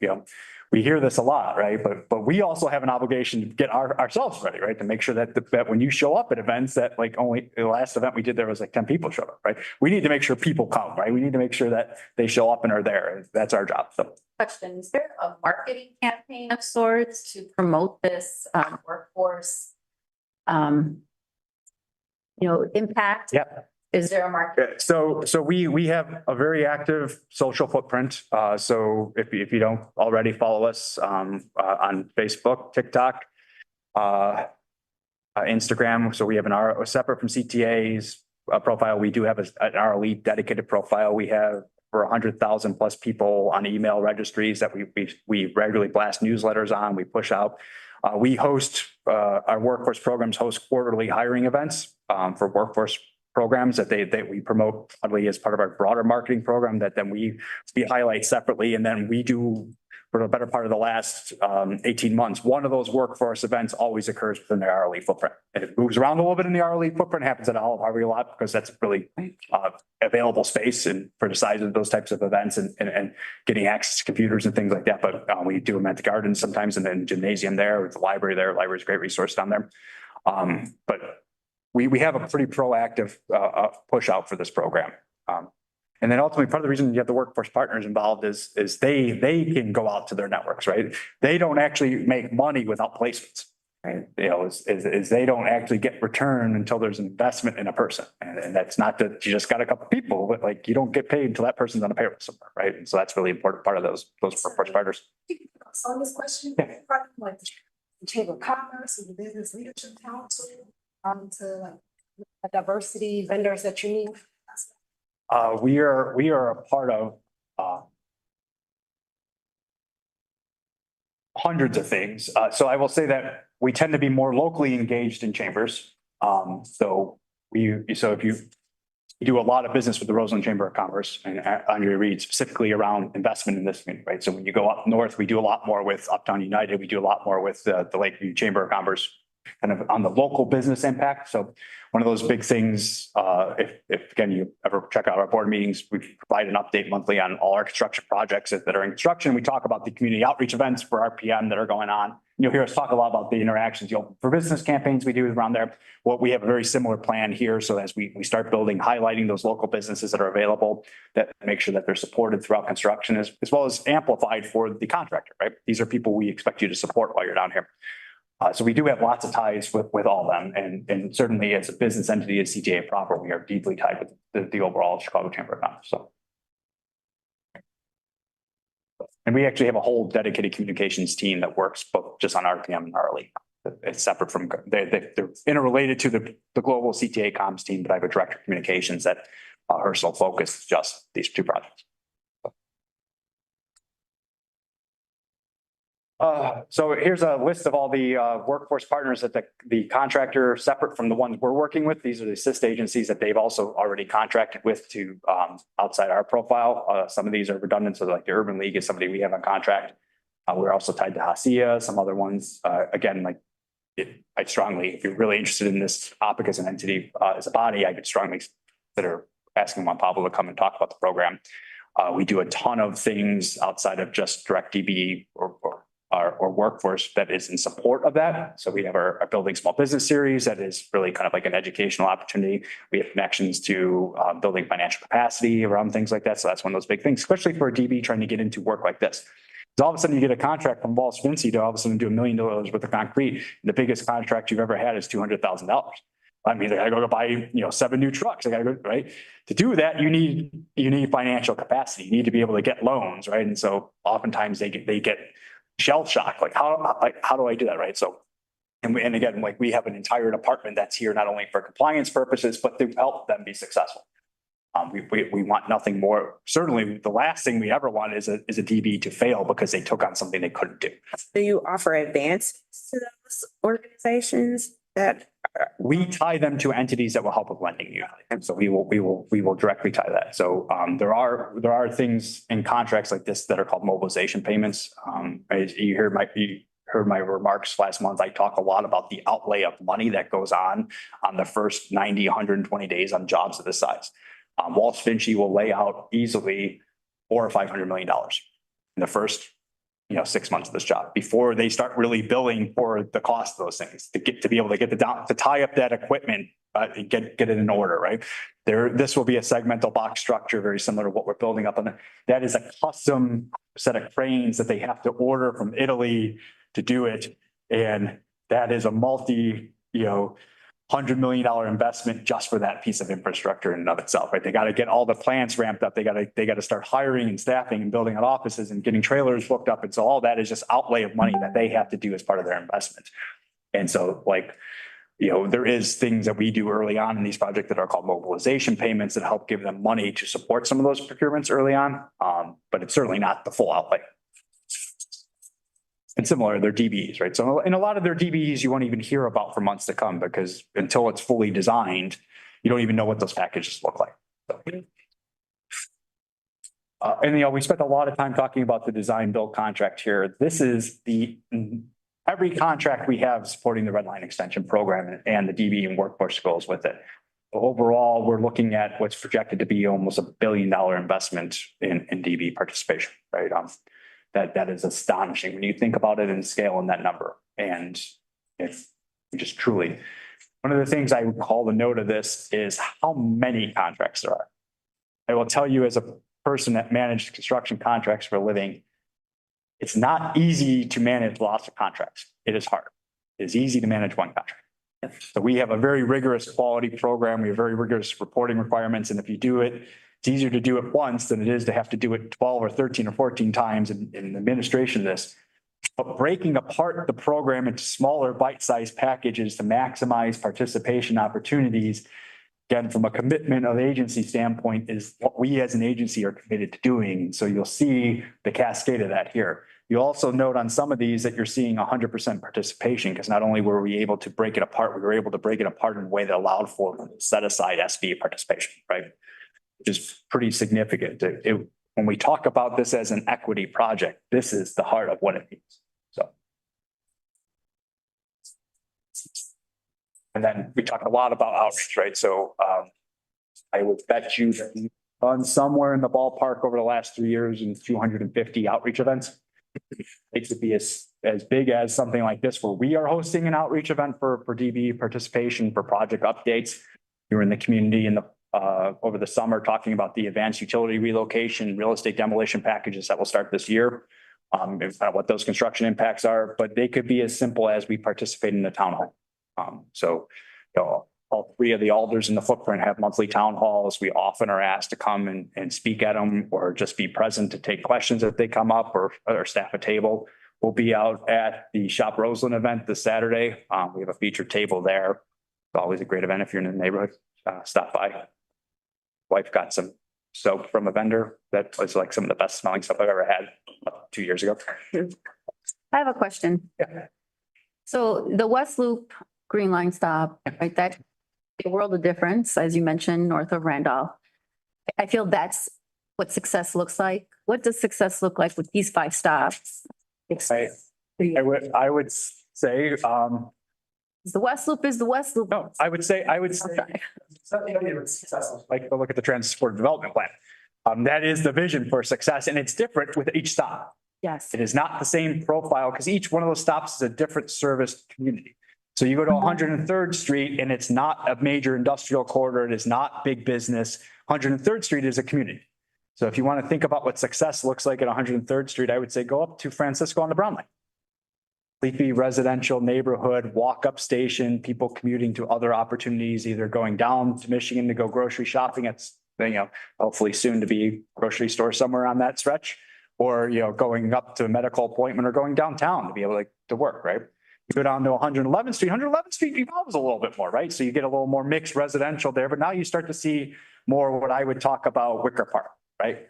we hear this a lot, right? But we also have an obligation to get ourselves ready, right? To make sure that when you show up at events that like only the last event we did, there was like 10 people showed up, right? We need to make sure people come, right? We need to make sure that they show up and are there. That's our job. So. Question, is there a marketing campaign of sorts to promote this workforce impact? Yeah. Is there a market? So we have a very active social footprint. So if you don't already follow us on Facebook, TikTok, Instagram, so we have separate from CTA's profile. We do have an RLE dedicated profile. We have for 100,000 plus people on email registries that we regularly blast newsletters on. We push out. We host our workforce programs host quarterly hiring events for workforce programs that we promote as part of our broader marketing program that then we highlight separately. And then we do for the better part of the last 18 months, one of those workforce events always occurs within the RLE footprint. And it moves around a little bit in the RLE footprint, happens at Olive Harvey a lot because that's really available space and for the size of those types of events and getting access to computers and things like that. But we do them at the gardens sometimes and then the gymnasium there with the library there. Library is a great resource down there. But we have a pretty proactive push out for this program. And then ultimately, part of the reason you have the workforce partners involved is they can go out to their networks, right? They don't actually make money without placements. Right. Is they don't actually get return until there's investment in a person. And that's not that you just got a couple of people, but like you don't get paid until that person's on a payroll somewhere, right? And so that's really important part of those workforce partners. So on this question, Yeah. like the Chamber of Commerce and the Business Leadership Council, to like the diversity vendors that you need. We are a part of hundreds of things. So I will say that we tend to be more locally engaged in chambers. So if you do a lot of business with the Roseland Chamber of Commerce and Andre Reed specifically around investment in this community, right? So when you go up north, we do a lot more with Uptown United. We do a lot more with the Lakeview Chamber of Commerce kind of on the local business impact. So one of those big things, if again, you ever check out our board meetings, we provide an update monthly on all our construction projects that are in construction. We talk about the community outreach events for RPM that are going on. You'll hear us talk a lot about the interactions, for business campaigns we do around there. Well, we have a very similar plan here. So as we start building, highlighting those local businesses that are available, that make sure that they're supported throughout construction as well as amplified for the contractor, right? These are people we expect you to support while you're down here. So we do have lots of ties with all of them. And certainly as a business entity at CTA proper, we are deeply tied with the overall Chicago Chamber of Commerce. So. And we actually have a whole dedicated communications team that works both just on RPM and RLE. It's separate from, they're interrelated to the global CTA comms team, but I have a director of communications that her sole focus is just these two projects. So here's a list of all the workforce partners that the contractor, separate from the ones we're working with. These are the assist agencies that they've also already contracted with to outside our profile. Some of these are redundant, so like the Urban League is somebody we have on contract. We're also tied to Hacia, some other ones. Again, like I strongly, if you're really interested in this topic as an entity, as a body, I could strongly consider asking Juan Pablo to come and talk about the program. We do a ton of things outside of just DirectDB or workforce that is in support of that. So we have our Building Small Business series that is really kind of like an educational opportunity. We have connections to building financial capacity around things like that. So that's one of those big things, especially for a DB trying to get into work like this. So all of a sudden you get a contract from Walsh Vinci to all of a sudden do $1 million worth of concrete. The biggest contract you've ever had is $200,000. I mean, they gotta go buy, 7 new trucks. They gotta go, right? To do that, you need financial capacity. You need to be able to get loans, right? And so oftentimes they get shell shock. Like how do I do that, right? So, and again, like we have an entire department that's here not only for compliance purposes, but to help them be successful. We want nothing more. Certainly, the last thing we ever want is a DB to fail because they took on something they couldn't do. Do you offer advances to those organizations that? We tie them to entities that will help with lending you. And so we will directly tie that. So there are things in contracts like this that are called mobilization payments. As you heard my remarks last month, I talk a lot about the outlay of money that goes on the first 90, 120 days on jobs of this size. Walsh Vinci will lay out easily $400 or $500 million in the first 6 months of this job before they start really billing for the cost of those things to be able to get to tie up that equipment and get it in order, right? This will be a segmental box structure, very similar to what we're building up on. That is a custom set of cranes that they have to order from Italy to do it. And that is a $100 million investment just for that piece of infrastructure in and of itself, right? They got to get all the plants ramped up. They got to start hiring and staffing and building out offices and getting trailers booked up. And so all that is just outlay of money that they have to do as part of their investment. And so there is things that we do early on in these projects that are called mobilization payments that help give them money to support some of those procurements early on. But it's certainly not the full outlay. And similar, they're DBs, right? So in a lot of their DBs, you won't even hear about for months to come because until it's fully designed, you don't even know what those packages look like. And we spent a lot of time talking about the design build contract here. This is every contract we have supporting the Red Line Extension program and the DB and workforce goals with it. Overall, we're looking at what's projected to be almost $1 billion investment in DB participation, right? That is astonishing when you think about it and scale in that number. And it's just truly, one of the things I would call the note of this is how many contracts there are. I will tell you as a person that managed construction contracts for a living, it's not easy to manage lots of contracts. It is hard. It's easy to manage one contract. So we have a very rigorous quality program. We have very rigorous reporting requirements. And if you do it, it's easier to do it once than it is to have to do it 12 or 13 or 14 times in administration of this. But breaking apart the program into smaller bite-sized packages to maximize participation opportunities, again, from a commitment of agency standpoint, is what we as an agency are committed to doing. So you'll see the cascade of that here. You also note on some of these that you're seeing 100% participation because not only were we able to break it apart, we were able to break it apart in a way that allowed for set aside SV participation, right? Which is pretty significant. When we talk about this as an equity project, this is the heart of what it means. So. And then we talk a lot about outreach, right? So I would bet you that we've done somewhere in the ballpark over the last 3 years in 250 outreach events. It could be as big as something like this where we are hosting an outreach event for DB participation for project updates. You're in the community in the over the summer talking about the advanced utility relocation, real estate demolition packages that will start this year. What those construction impacts are, but they could be as simple as we participate in the town hall. So all 3 of the alders in the footprint have monthly town halls. We often are asked to come and speak at them or just be present to take questions if they come up or staff a table. We'll be out at the Shop Roseland event this Saturday. We have a featured table there. It's always a great event if you're in the neighborhood. Stop by. Wife got some soap from a vendor that was like some of the best smelling soap I've ever had 2 years ago. I have a question. Yeah. So the West Loop Green Line stop, right, that a world of difference, as you mentioned, north of Randolph. I feel that's what success looks like. What does success look like with these 5 stops? I would say, The West Loop is the West Loop. no, I would say, I'm sorry. like, go look at the transport development plan. That is the vision for success, and it's different with each stop. Yes. It is not the same profile because each one of those stops is a different service community. So you go to 103rd Street and it's not a major industrial corridor. It is not big business. 103rd Street is a community. So if you want to think about what success looks like at 103rd Street, I would say go up to Francisco on the Brown Line. Sleepy residential neighborhood, walk-up station, people commuting to other opportunities, either going down to Michigan to go grocery shopping. It's, hopefully soon to be grocery store somewhere on that stretch. Or, going up to a medical appointment or going downtown to be able to work, right? You go down to 111th Street, 111th Street evolves a little bit more, right? So you get a little more mixed residential there, but now you start to see more what I would talk about Wicker Park, right? A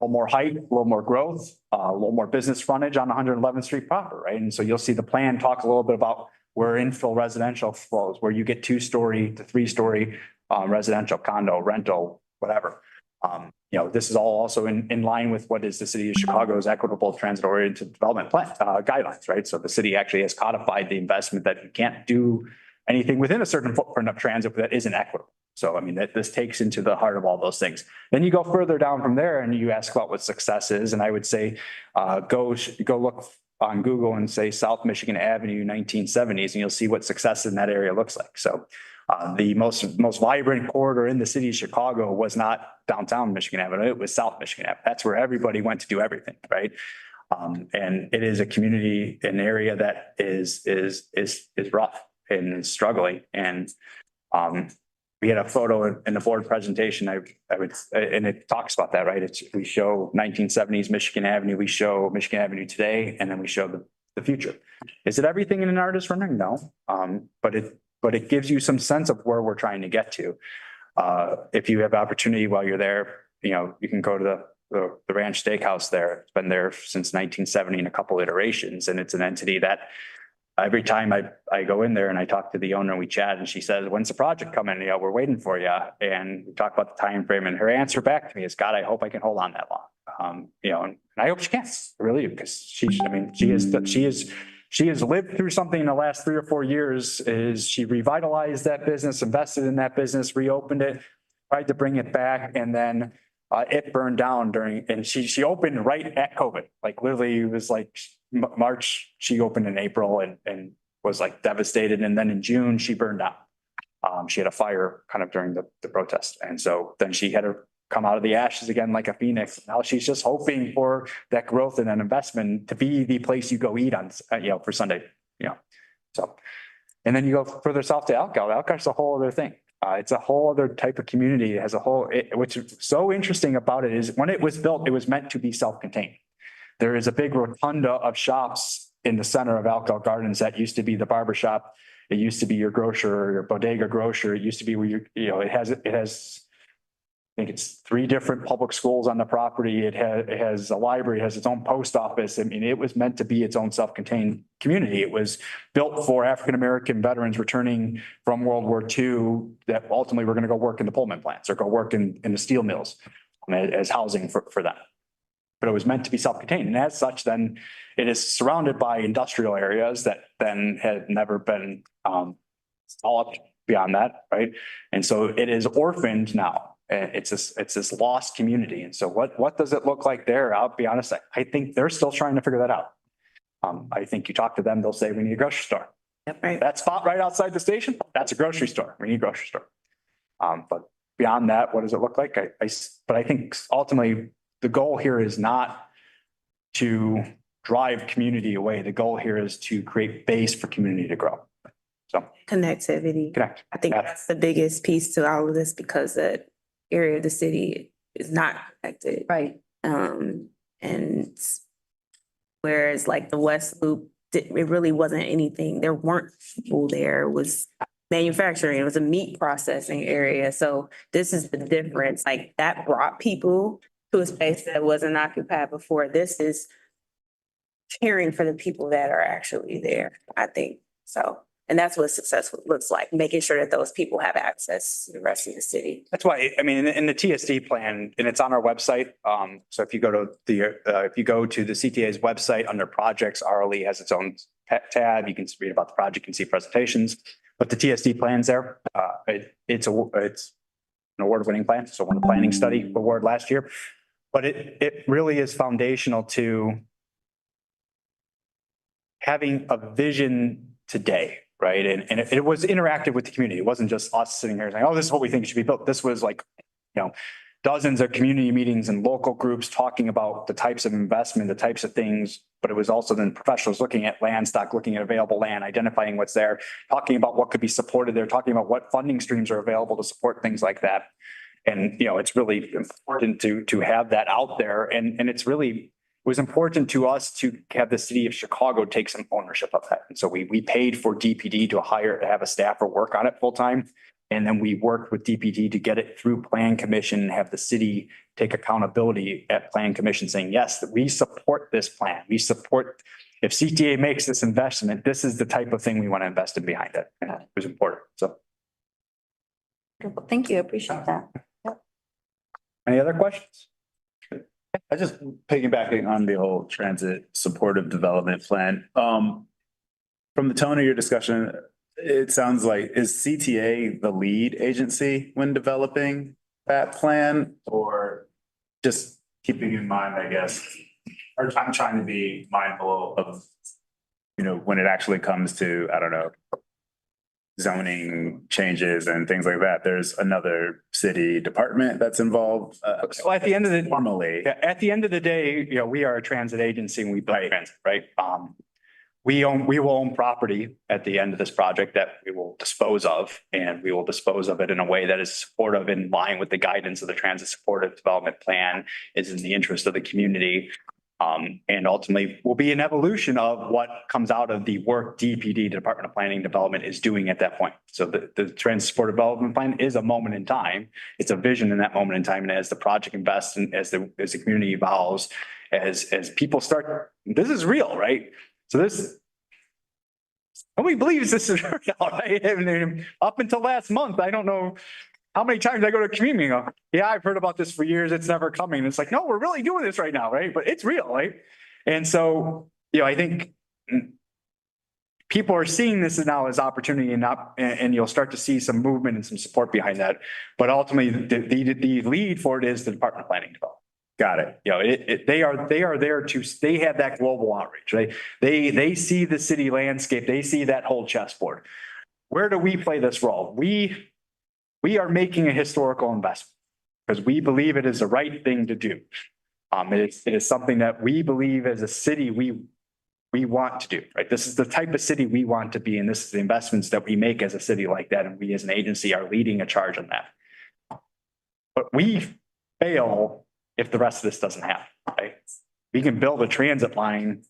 little more height, a little more growth, a little more business frontage on 111th Street proper, right? And so you'll see the plan talk a little bit about where infill residential flows, where you get 2-story to 3-story residential condo, rental, whatever. This is all also in line with what is the city of Chicago's equitable transit oriented development plan guidelines, right? So the city actually has codified the investment that you can't do anything within a certain footprint of transit that isn't equitable. So, I mean, this takes into the heart of all those things. Then you go further down from there and you ask about what success is. And I would say, go look on Google and say South Michigan Avenue 1970s, and you'll see what success in that area looks like. So the most vibrant corridor in the city of Chicago was not downtown Michigan Avenue. It was South Michigan Avenue. That's where everybody went to do everything, right? And it is a community, an area that is rough and struggling. And we had a photo in the board presentation. I would, and it talks about that, right? We show 1970s Michigan Avenue, we show Michigan Avenue today, and then we show the future. Is it everything in an artist rendering? No. But it gives you some sense of where we're trying to get to. If you have opportunity while you're there, you can go to the Ranch Steakhouse there. It's been there since 1970 in a couple iterations. And it's an entity that every time I go in there and I talk to the owner, we chat, and she says, when's the project coming? We're waiting for you. And we talk about the time frame, and her answer back to me is, God, I hope I can hold on that long. And I hope she can, really, because she has lived through something in the last 3 or 4 years. Is she revitalized that business, invested in that business, reopened it, tried to bring it back, and then it burned down and she opened right at COVID. Like literally it was like March, she opened in April and was like devastated. And then in June, she burned out. She had a fire kind of during the protest. And so then she had to come out of the ashes again like a phoenix. Now she's just hoping for that growth and that investment to be the place you go eat on, for Sunday, So, and then you go further south to Alcal. Alcal's a whole other thing. It's a whole other type of community. It has which is so interesting about it is when it was built, it was meant to be self-contained. There is a big rotunda of shops in the center of Alcal Gardens that used to be the barber shop. It used to be your grocer, your bodega grocer. It used to be where it has, I think it's 3 different public schools on the property. It has a library, it has its own post office. I mean, it was meant to be its own self-contained community. It was built for African-American veterans returning from World War II that ultimately were going to go work in the Pullman plants or go work in the steel mills as housing for them. But it was meant to be self-contained. And as such, then it is surrounded by industrial areas that then had never been developed beyond that, right? And so it is orphaned now. It's this lost community. And so what does it look like there? I'll be honest, I think they're still trying to figure that out. I think you talk to them, they'll say, we need a grocery store. Yep, right. That spot right outside the station, that's a grocery store. We need a grocery store. But beyond that, what does it look like? But I think ultimately the goal here is not to drive community away. The goal here is to create base for community to grow. So Connectivity. connect. I think that's the biggest piece to all of this because the area of the city is not connected. Right. And whereas like the West Loop, it really wasn't anything. There weren't people there. It was manufacturing, it was a meat processing area. So this is the difference, like that brought people to a space that wasn't occupied before. This is caring for the people that are actually there, I think. So, and that's what successful looks like, making sure that those people have access to the rest of the city. That's why, I mean, in the TSD plan, and it's on our website. So if you go to the CTA's website under projects, RLE has its own tab. You can read about the project and see presentations. But the TSD plan's there. It's an award-winning plan. So won the planning study award last year. But it really is foundational to having a vision today, right? And it was interactive with the community. It wasn't just us sitting here saying, oh, this is what we think should be built. This was like, dozens of community meetings and local groups talking about the types of investment, the types of things. But it was also then professionals looking at land stock, looking at available land, identifying what's there, talking about what could be supported there, talking about what funding streams are available to support things like that. And, it's really important to have that out there. And it was important to us to have the city of Chicago take some ownership of that. And so we paid for DPD to have a staffer work on it full time. And then we worked with DPD to get it through Plan Commission and have the city take accountability at Plan Commission saying, yes, that we support this plan. We support, if CTA makes this investment, this is the type of thing we want to invest in behind it. And it was important. So. Thank you. I appreciate that. Any other questions? I just piggybacking on the whole transit supportive development plan. From the tone of your discussion, it sounds like, is CTA the lead agency when developing that plan, or just keeping in mind, I guess, or I'm trying to be mindful of, when it actually comes to, I don't know, zoning changes and things like that, there's another city department that's involved. Well, at the end of the Formally. Yeah, at the end of the day, we are a transit agency and we build transit, right? We will own property at the end of this project that we will dispose of, and we will dispose of it in a way that is supportive, in line with the guidance of the transit supportive development plan, is in the interest of the community. And ultimately will be an evolution of what comes out of the work DPD, Department of Planning and Development, is doing at that point. So the transit supportive development plan is a moment in time. It's a vision in that moment in time. And as the project invests and as the community evolves, as people start, this is real, right? So nobody believes this is real, right? I mean, up until last month, I don't know how many times I go to a community and go, yeah, I've heard about this for years. It's never coming. And it's like, no, we're really doing this right now, right? But it's real, right? And so, I think people are seeing this now as opportunity and you'll start to see some movement and some support behind that. But ultimately, the lead for it is the Department of Planning and Development. Got it. They are there they have that global outreach, right? They see the city landscape. They see that whole chessboard. Where do we play this role? We are making a historical investment because we believe it is the right thing to do. It is something that we believe as a city, we want to do, right? This is the type of city we want to be, and this is the investments that we make as a city like that. And we as an agency are leading a charge on that. But we fail if the rest of this doesn't happen, right? We can build a transit line,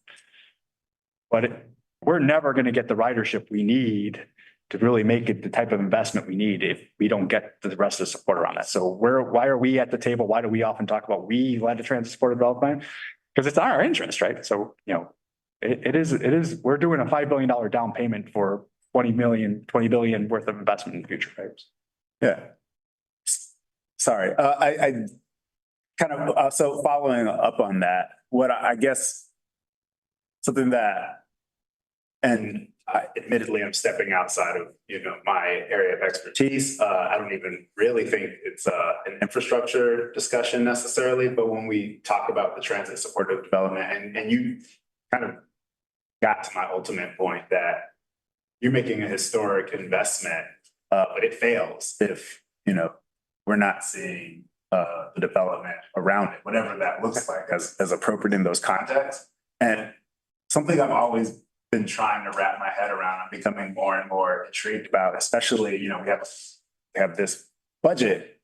but we're never going to get the ridership we need to really make it the type of investment we need if we don't get the rest of the support around that. So why are we at the table? Why do we often talk about we led a transit supportive development plan? Because it's our interest, right? So, it is, we're doing a $5 billion down payment for 20 billion worth of investment in the future, right? Yeah. Sorry, I kind of, so following up on that, what I guess something that, and admittedly, I'm stepping outside of, my area of expertise. I don't even really think it's an infrastructure discussion necessarily, but when we talk about the transit supportive development, and you kind of got to my ultimate point that you're making a historic investment, but it fails if, we're not seeing the development around it, whatever that looks like as appropriate in those contexts. And something I've always been trying to wrap my head around, I'm becoming more and more intrigued about, especially, we have this budget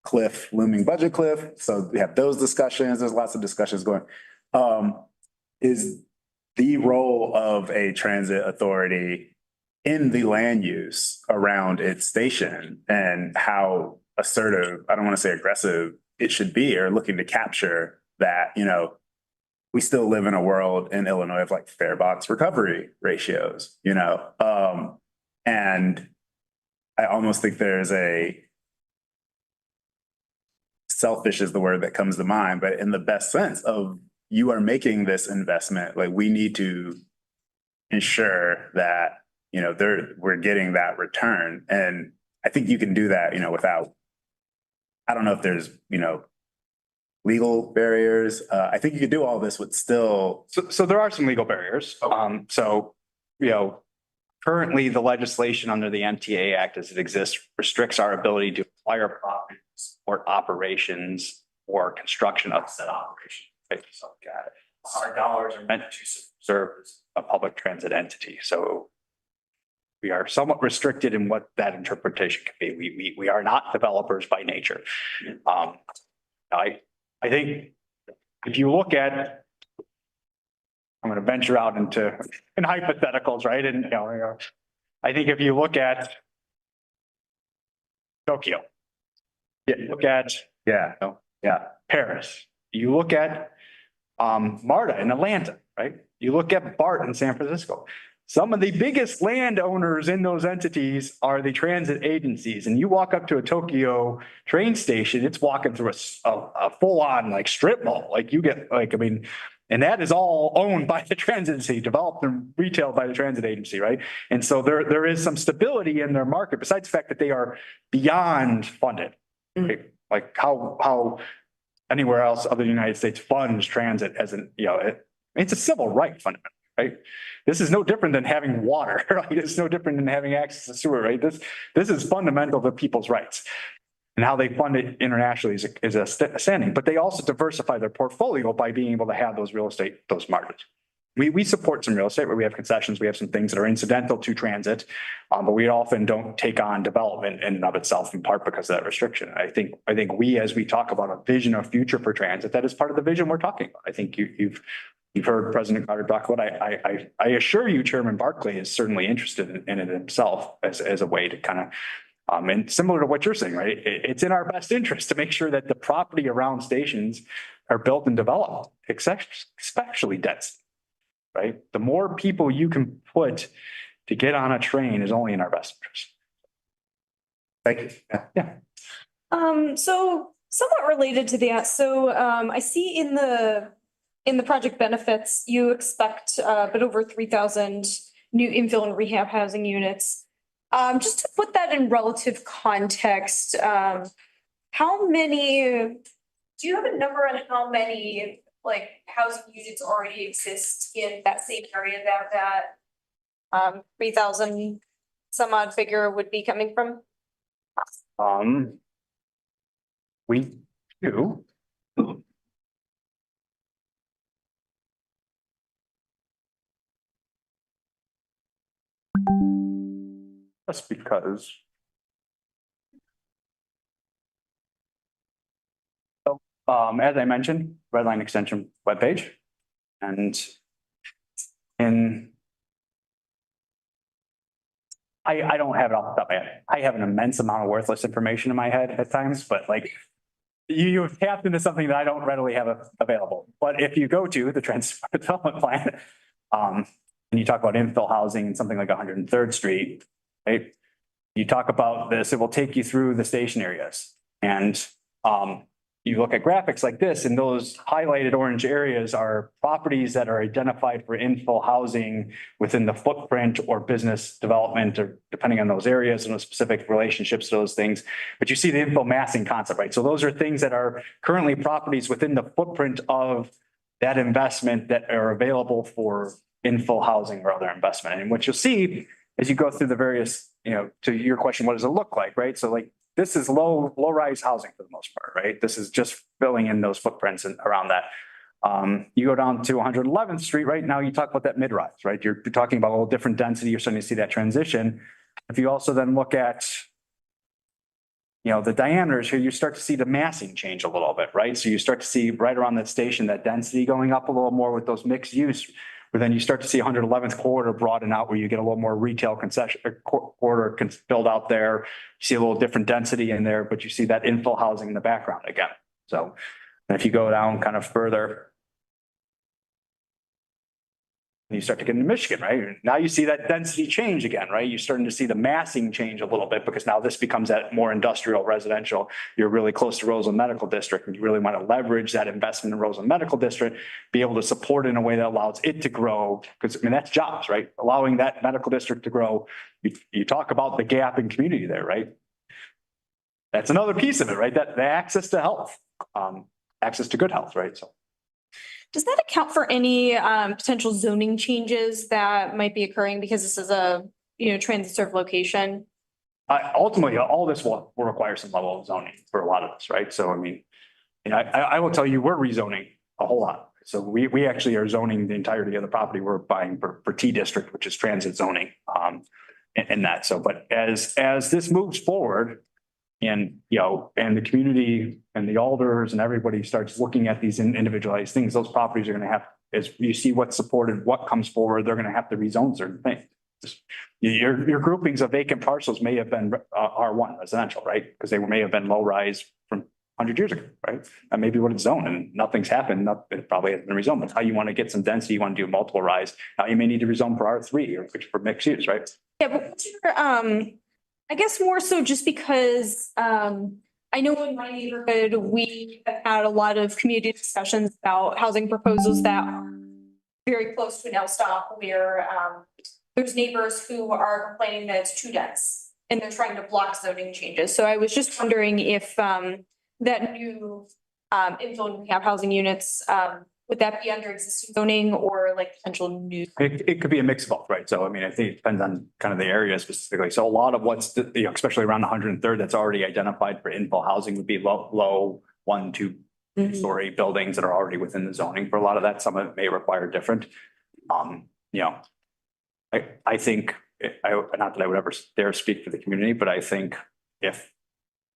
cliff, looming budget cliff. So we have those discussions, there's lots of discussions going. Is the role of a transit authority in the land use around its station and how assertive, I don't want to say aggressive, it should be, or looking to capture that, we still live in a world in Illinois of like fare box recovery ratios, and I almost think there's a selfish is the word that comes to mind, but in the best sense of you are making this investment, like we need to ensure that, we're getting that return. And I think you can do that, without, I don't know if there's, legal barriers. I think you could do all this with still. So there are some legal barriers. Currently the legislation under the MTA Act as it exists restricts our ability to acquire property, support operations or construction of said operation. Right? So, got it. Our dollars are meant to serve as a public transit entity. So we are somewhat restricted in what that interpretation can be. We are not developers by nature. I think if you look at, I'm going to venture out in hypotheticals, right? And, I think if you look at Tokyo, Paris, you look at MARTA in Atlanta, right? You look at BART in San Francisco. Some of the biggest landowners in those entities are the transit agencies. And you walk up to a Tokyo train station, it's walking through a full-on like strip mall. Like you get and that is all owned by the transit agency, developed and retailed by the transit agency, right? And so there is some stability in their market, besides the fact that they are beyond funded. Right? Like how anywhere else other than the United States funds transit as it's a civil right fundamentally. Right? This is no different than having water, right? It's no different than having access to sewer, right? This is fundamental to people's rights. And how they fund it internationally is a standing, but they also diversify their portfolio by being able to have those real estate, those markets. We support some real estate where we have concessions, we have some things that are incidental to transit, but we often don't take on development in and of itself, in part because of that restriction. I think we, as we talk about a vision of future for transit, that is part of the vision we're talking about. I think you've heard President Carter talk about. I assure you, Chairman Barclay is certainly interested in it himself as a way to kind of. And similar to what you're saying, right? It's in our best interest to make sure that the property around stations are built and developed, especially dense, right? The more people you can put to get on a train is only in our best interest. Thank you. Yeah. So somewhat related to that, I see in the project benefits, you expect a bit over 3,000 new infill and rehab housing units. Just to put that in relative context, how many, do you have a number on how many like housing units already exist in that same area that 3,000 some odd figure would be coming from? We do. Just because. So, as I mentioned, Redline Extension webpage, and I don't have it off the top of my head. I have an immense amount of worthless information in my head at times, but like you've tapped into something that I don't readily have available. But if you go to the Transit Development Plan, and you talk about infill housing and something like 103rd Street, right? You talk about this, it will take you through the station areas. And you look at graphics like this, and those highlighted orange areas are properties that are identified for infill housing within the footprint or business development, or depending on those areas and the specific relationships to those things. But you see the infill massing concept, right? So those are things that are currently properties within the footprint of that investment that are available for infill housing or other investment. And what you'll see as you go through the various, to your question, what does it look like, right? So like this is low rise housing for the most part, right? This is just filling in those footprints and around that. You go down to 111th Street, right? Now you talk about that mid rise, right? You're talking about a little different density. You're starting to see that transition. If you also then look at, the diameters here, you start to see the massing change a little bit, right? So you start to see right around that station, that density going up a little more with those mixed use But then you start to see 111th quarter broaden out where you get a little more retail concession, quarter can build out there. You see a little different density in there, but you see that infill housing in the background again. So and if you go down kind of further, and you start to get into Michigan, right? Now you see that density change again, right? You're starting to see the massing change a little bit because now this becomes that more industrial residential. You're really close to Roseland Medical District and you really want to leverage that investment in Roseland Medical District, be able to support it in a way that allows it to grow. Because I mean, that's jobs, right? Allowing that medical district to grow. You talk about the gap in community there, right? That's another piece of it, right? That the access to health, access to good health, right? So. Does that account for any potential zoning changes that might be occurring because this is a, transit served location? Ultimately, all this will require some level of zoning for a lot of this, right? So, I mean, I will tell you, we're rezoning a whole lot. So we actually are zoning the entirety of the property we're buying for T district, which is transit zoning, in that. So, but as this moves forward, and, and the community and the alders and everybody starts looking at these individualized things, those properties are going to have, as you see what's supported, what comes forward, they're going to have to rezone certain things. Your groupings of vacant parcels may have been R1 residential, right? Because they may have been low rise from 100 years ago, right? And maybe what it's zoned and nothing's happened, it probably hasn't been rezoned. But how you want to get some density, you want to do multiple rise. Now you may need to rezone for R3 or for mixed use, right? Yeah, but what's your, I guess more so just because I know in my neighborhood, we have had a lot of community discussions about housing proposals that are very close to an L stop where there's neighbors who are complaining that it's too dense and they're trying to block zoning changes. So I was just wondering if that new infill and rehab housing units, would that be under existing zoning or like potential new? It could be a mix of both, right? So, I mean, I think it depends on kind of the area specifically. So a lot of what's, especially around 103rd, that's already identified for infill housing would be low 1-2 story buildings that are already within the zoning for a lot of that. Some of it may require different. I think, not that I would ever dare speak for the community, but I think if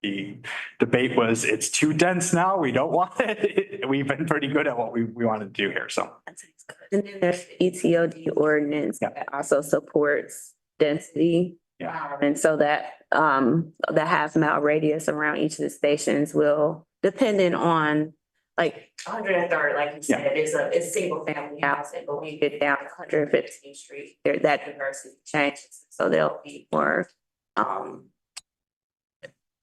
the debate was it's too dense now, we don't want it. We've been pretty good at what we want to do here, so. And then there's the ETOD ordinance that also supports density. Yeah. And so that the half mile radius around each of the stations will, depending on like 103rd, like you said, it's single family housing, but when you get down to 115th Street, that diversity changes. So there'll be more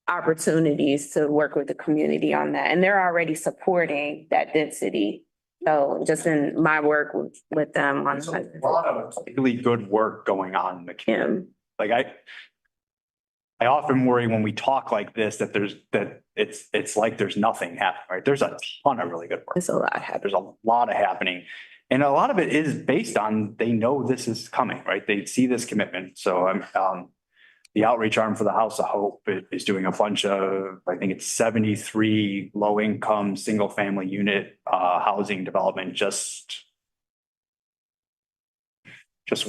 opportunities to work with the community on that. And they're already supporting that density. So just in my work with them on. There's a lot of really good work going on in the community. Like I often worry when we talk like this, that it's like there's nothing happening, right? There's a ton of really good work. There's a lot happening. There's a lot happening. And a lot of it is based on, they know this is coming, right? They see this commitment. So the outreach arm for the House of Hope is doing a bunch of, I think it's 73 low income, single family unit housing development just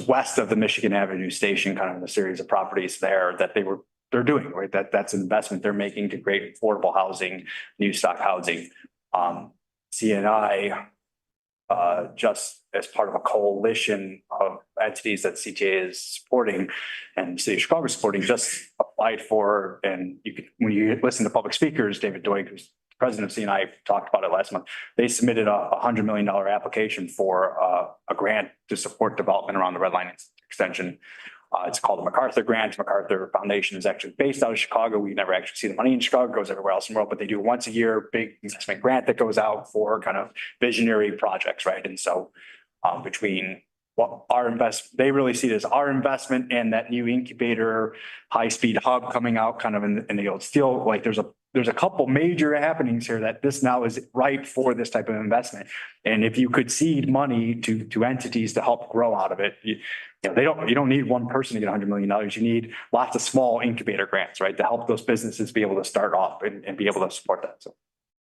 west of the Michigan Avenue station, kind of in a series of properties there that they're doing, right? That's an investment they're making to create affordable housing, new stock housing. CNI, just as part of a coalition of entities that CTA is supporting and the city of Chicago is supporting, just applied for, and when you listen to public speakers, David Doig, who's president of CNI, talked about it last month. They submitted a $100 million application for a grant to support development around the Red Line extension. It's called the MacArthur Grant. MacArthur Foundation is actually based out of Chicago. We never actually see the money in Chicago, it goes everywhere else in the world, but they do once a year, big investment grant that goes out for kind of visionary projects, right? And so between what our they really see it as our investment and that new incubator, high-speed hub coming out kind of in the old steel, like there's a couple major happenings here that this now is ripe for this type of investment. And if you could seed money to entities to help grow out of it, you don't need one person to get $100 million. You need lots of small incubator grants, right? To help those businesses be able to start off and be able to support that. So.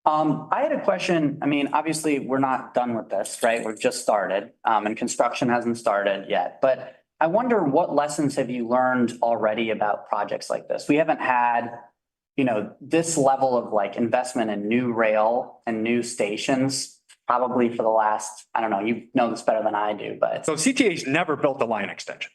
I had a question. I mean, obviously we're not done with this, right? We've just started, and construction hasn't started yet, but I wonder what lessons have you learned already about projects like this? We haven't had, this level of like investment in new rail and new stations probably for the last, I don't know, you know this better than I do, but. So CTA's never built a line extension.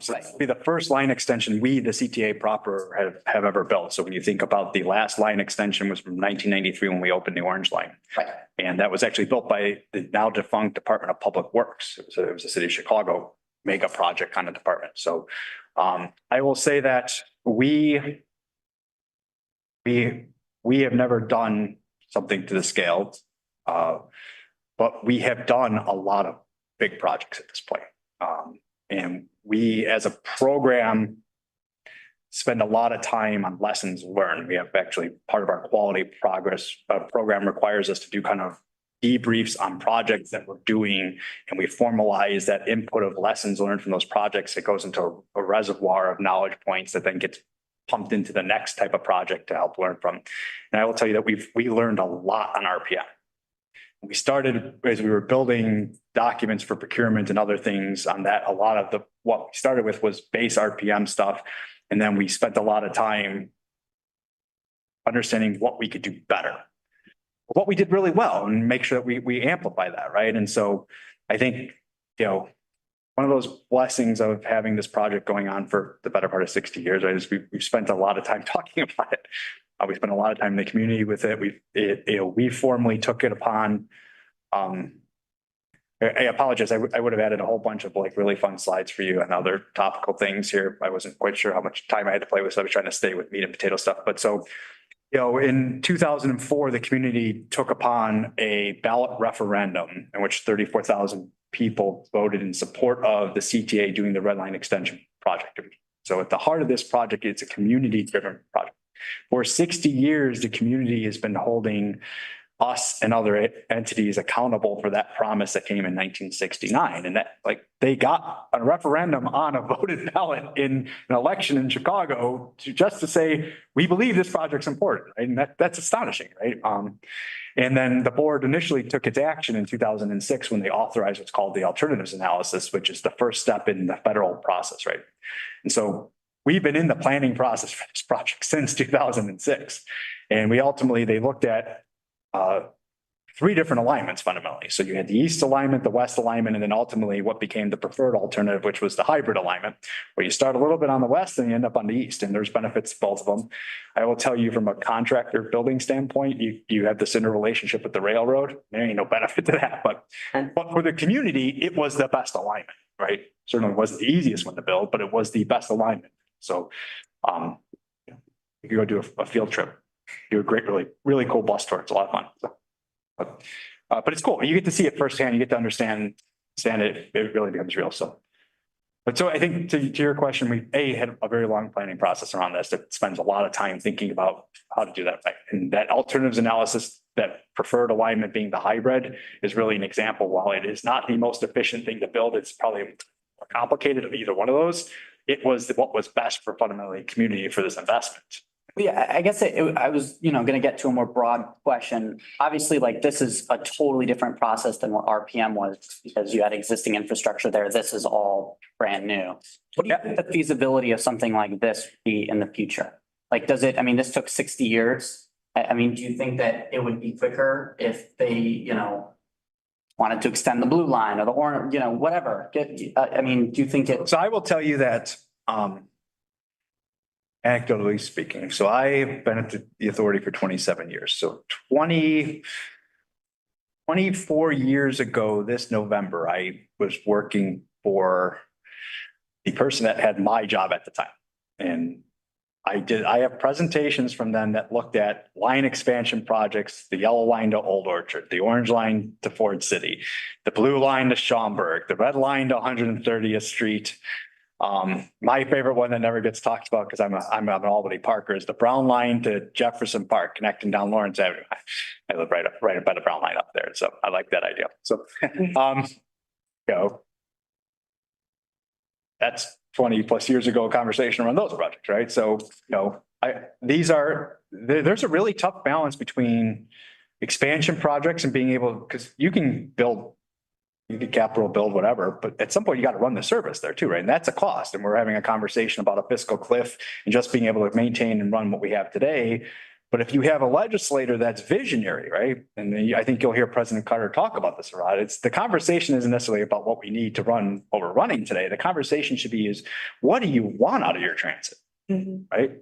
So Right. it'll be the first line extension we, the CTA proper, have ever built. So when you think about the last line extension was from 1993 when we opened the Orange Line. Right. And that was actually built by the now defunct Department of Public Works. It was a city of Chicago mega project kind of department. So I will say that we have never done something to the scale. But we have done a lot of big projects at this point. And we, as a program, spend a lot of time on lessons learned. We have actually part of our quality progress program requires us to do kind of debriefs on projects that we're doing. And we formalize that input of lessons learned from those projects. It goes into a reservoir of knowledge points that then gets pumped into the next type of project to help learn from. And I will tell you that we learned a lot on RPM. We started as we were building documents for procurement and other things on that. A lot of what we started with was base RPM stuff. And then we spent a lot of time understanding what we could do better, what we did really well, and make sure that we amplify that. Right. And so I think, one of those blessings of having this project going on for the better part of 60 years, right, is we've spent a lot of time talking about it. We spent a lot of time in the community with it. We formally took it upon. I apologize. I would have added a whole bunch of like really fun slides for you and other topical things here. I wasn't quite sure how much time I had to play with, so I was trying to stay with meat and potato stuff. But so, in 2004, the community took upon a ballot referendum in which 34,000 people voted in support of the CTA doing the Red Line Extension project. So at the heart of this project, it's a community-driven project. For 60 years, the community has been holding us and other entities accountable for that promise that came in 1969. And that, they got a referendum on a voted ballot in an election in Chicago to say, we believe this project's important, right? And that's astonishing, right? And then the board initially took its action in 2006 when they authorized what's called the alternatives analysis, which is the first step in the federal process, right? And so we've been in the planning process for this project since 2006. And they looked at three different alignments fundamentally. So you had the east alignment, the west alignment, and then ultimately what became the preferred alternative, which was the hybrid alignment, where you start a little bit on the west and you end up on the east, and there's benefits to both of them. I will tell you from a contractor building standpoint, you have this interrelationship with the railroad. There ain't no benefit to that, but for the community, it was the best alignment, right? Certainly wasn't the easiest one to build, but it was the best alignment. So you could go do a field trip, do a great, really cool bus tour. It's a lot of fun. But it's cool. You get to see it firsthand. You get to understand it. It really becomes real. So I think to your question, we had a very long planning process around this that spends a lot of time thinking about how to do that right. And that alternatives analysis, that preferred alignment being the hybrid, is really an example. While it is not the most efficient thing to build, it's probably more complicated of either one of those. It was what was best for fundamentally community for this investment. Yeah, I guess I was, going to get to a more broad question. Obviously, this is a totally different process than what RPM was because you had existing infrastructure there. This is all brand new. What do you think the feasibility of something like this be in the future? This took 60 years. Do you think that it would be quicker if they, wanted to extend the blue line or the orange, whatever? Do you think it? So I will tell you that, anecdotally speaking, so I've been at the authority for 27 years. So 24 years ago this November, I was working for the person that had my job at the time. And I have presentations from them that looked at line expansion projects, the yellow line to Old Orchard, the orange line to Ford City, the blue line to Schaumburg, the red line to 130th Street. My favorite one that never gets talked about because I'm an Albany Parker is the brown line to Jefferson Park connecting down Lawrence Avenue. I live right up by the brown line up there. So I like that idea. So, that's 20 plus years ago conversation around those projects, right? So, there's a really tough balance between expansion projects and being able, because you can capital build whatever, but at some point you got to run the service there too, right? And that's a cost. And we're having a conversation about a fiscal cliff and just being able to maintain and run what we have today. But But if you have a legislator that's visionary, right? And I think you'll hear President Carter talk about this a lot. It's the conversation isn't necessarily about what we need to run, what we're running today. The conversation should be is what do you want out of your transit? Right?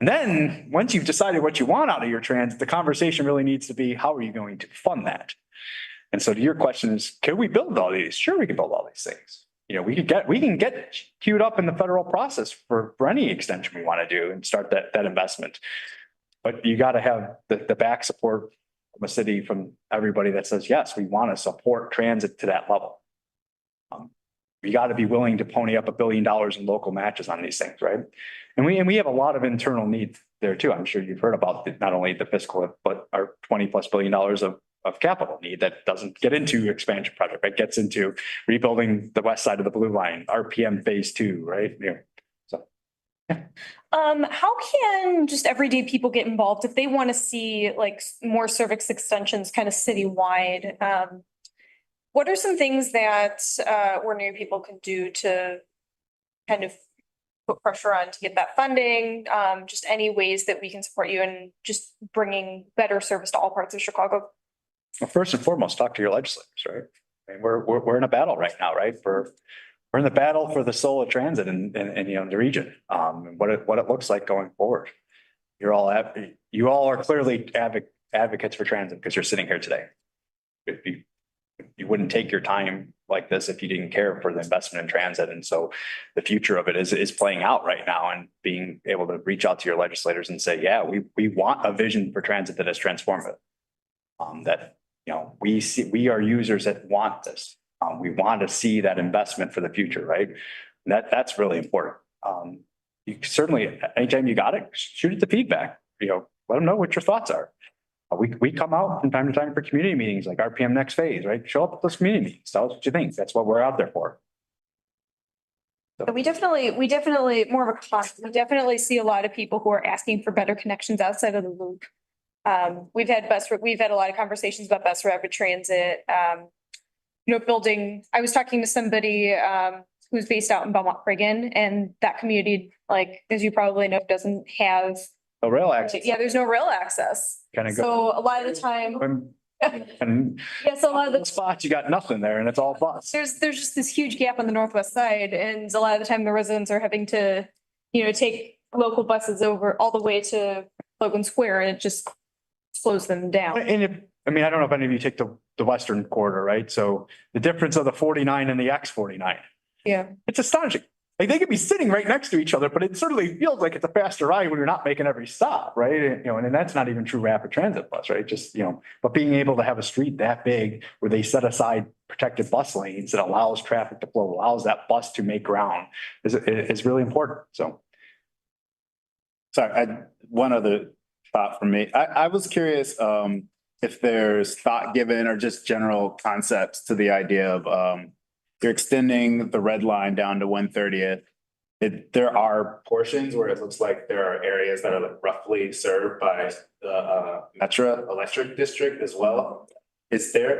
And then once you've decided what you want out of your transit, the conversation really needs to be, how are you going to fund that? And so to your question is, can we build all these? Sure, we can build all these things. We can get queued up in the federal process for any extension we want to do and start that investment. But you got to have the back support from a city, from everybody that says, yes, we want to support transit to that level. We got to be willing to pony up $1 billion in local matches on these things, right? And we have a lot of internal needs there too. I'm sure you've heard about not only the fiscal, but our $20+ billion of capital need that doesn't get into expansion project, right? Gets into rebuilding the west side of the Blue Line, RPM phase 2, right? How can just everyday people get involved if they want to see like more service extensions kind of citywide? What are some things that ordinary people can do to kind of put pressure on to get that funding? Just any ways that we can support you in just bringing better service to all parts of Chicago? Well, first and foremost, talk to your legislators, right? I mean, we're in a battle right now, right? We're in the battle for the soul of transit in the region, and what it looks like going forward. You all are clearly advocates for transit because you're sitting here today. You wouldn't take your time like this if you didn't care for the investment in transit. And so the future of it is playing out right now, and being able to reach out to your legislators and say, yeah, we want a vision for transit that is transformative. We are users that want this. We want to see that investment for the future, right? And that's really important. You certainly, anytime you got it, shoot it to feedback, let them know what your thoughts are. We come out from time to time for community meetings like RPM Next Phase, right? Show up at those community meetings. Tell us what you think. That's what we're out there for. We definitely more of a cost. We definitely see a lot of people who are asking for better connections outside of the loop. We've had a lot of conversations about bus rapid transit. Building. I was talking to somebody who's based out in Belmont Cragen, and that community, like as you probably know, doesn't have No rail access. Yeah, there's no rail access. Kind of So a lot of the time. And Yes, a lot of the spots, you got nothing there and it's all bus. there's just this huge gap on the northwest side, and a lot of the time the residents are having to, take local buses over all the way to Logan Square, and it just slows them down. And I don't know if any of you take the western corridor, right? So the difference of the 49 and the X49, Yeah. it's astonishing. Like they could be sitting right next to each other, but it certainly feels like it's a faster ride when you're not making every stop, right? And that's not even true rapid transit bus, right? Just, but being able to have a street that big where they set aside protected bus lanes that allows traffic to flow, allows that bus to make ground is really important. So. Sorry, one other thought from me. I was curious if there's thought given or just general concepts to the idea of you're extending the red line down to 130th. There are portions where it looks like there are areas that are roughly served by the Metro Electric District as well. Is there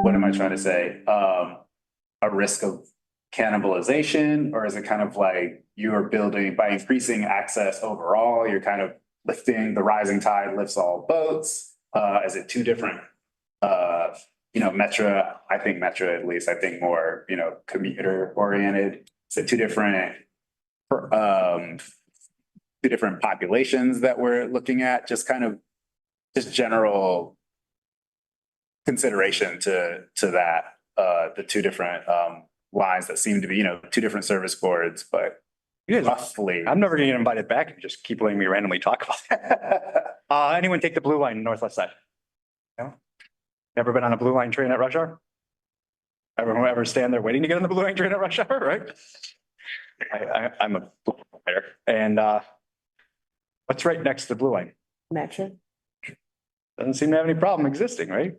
what am I trying to say? A risk of cannibalization, or is it kind of like you're building by increasing access overall, you're kind of lifting the rising tide lifts all boats? Is it two different Metro, I think Metro at least, I think more, commuter oriented. So two different populations that we're looking at, just general consideration to that, the two different lines that seem to be, two different service boards, but roughly. I'm never gonna get invited back if you just keep letting me randomly talk about it. Anyone take the blue line northwest side? No? Never been on a blue line train at rush hour? Everyone ever stand there waiting to get on the blue line train at rush hour, right? I'm a blue rider. And what's right next to the blue line? Metro. Doesn't seem to have any problem existing, right?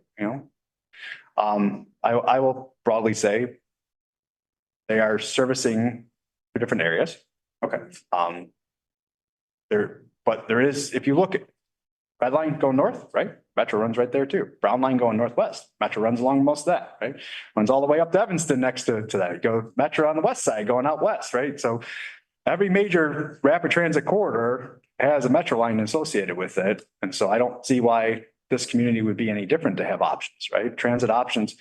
I will broadly say they are servicing two different areas. Okay. There is, if you look at red line going north, right? Metro runs right there too. Brown line going northwest. Metro runs along most of that, right? Runs all the way up to Evanston next to that. You go Metro on the west side going out west, right? So every major rapid transit corridor has a metro line associated with it. And so I don't see why this community would be any different to have options, right? Transit options.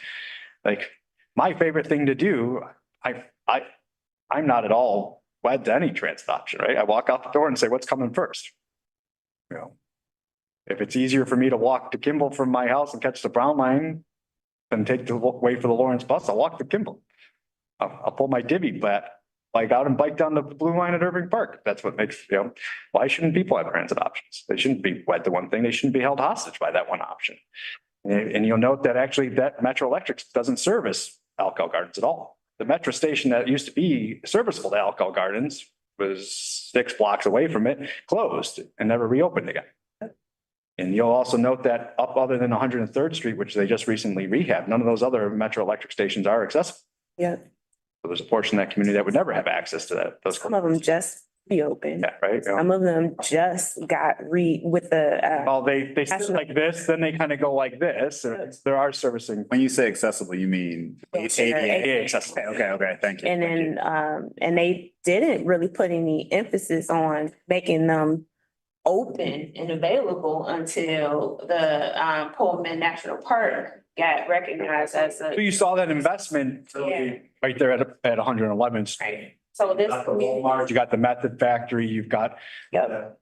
Like my favorite thing to do, I'm not at all wed to any transit option, right? I walk out the door and say, what's coming first? You know, if it's easier for me to walk to Kimball from my house and catch the Brown line than take the wait for the Lawrence bus, I'll walk to Kimball. I'll pull my divvy bike out and bike down the blue line at Irving Park. That's what makes, why shouldn't people have transit options? They shouldn't be wed to one thing. They shouldn't be held hostage by that one option. And you'll note that actually that Metro Electric doesn't service Alco Gardens at all. The Metro station that used to be serviceable to Alco Gardens was 6 blocks away from it, closed and never reopened again. And you'll also note that up other than 103rd Street, which they just recently rehabbed, none of those other Metro Electric stations are accessible. Yeah, So there's a portion of that community that would never have access to that. Those, some of them just reopened. yeah, right. Some of them just got with the, Well, they sit like this, then they kind of go like this. There are servicing. When you say accessible, you mean ADA accessible. Okay, thank you. and then, and they didn't really put any emphasis on making them open and available until the, Pullman National Park got recognized as So a. you saw that investment Yeah. right there at 111th Street. Right. So this. Walmart, you got the Method Factory, you've got Yep.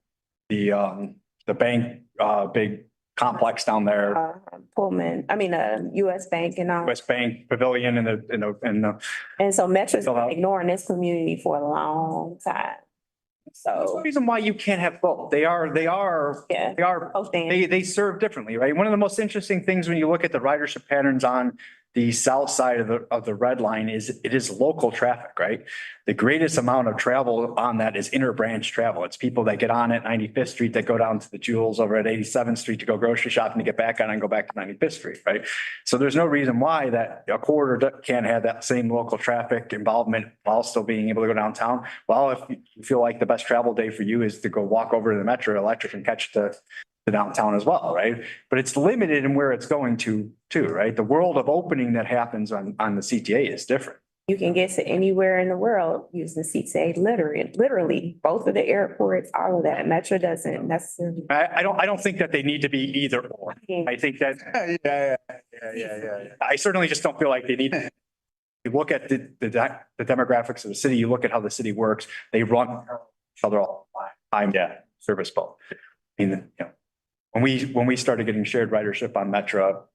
the bank, big complex down there, Pullman, US Bank and all. West Bank Pavilion and And so Metro's Fill out. been ignoring this community for a long time. There's no So, reason why you can't have both. They are yeah. Both things. they serve differently, right? One of the most interesting things when you look at the ridership patterns on the south side of the red line is it is local traffic, right? The greatest amount of travel on that is inter-branch travel. It's people that get on at 95th Street that go down to the Jewels over at 87th Street to go grocery shopping to get back on and go back to 95th Street, right? So there's no reason why that a corridor can't have that same local traffic involvement while still being able to go downtown. Well, if you feel like the best travel day for you is to go walk over to the Metro Electric and catch the downtown as well, right? But it's limited in where it's going to too, right? The world of opening that happens on the CTA is different. You can get to anywhere in the world using CTA, literally, both of the airports, all of that. Metro doesn't necessarily. I don't think that they need to be either or. I think that, Yeah. I certainly just don't feel like they need. You look at the demographics of the city, you look at how the city works, they run each other all the time. Yeah, service both. I mean, when we started getting shared ridership on Metro,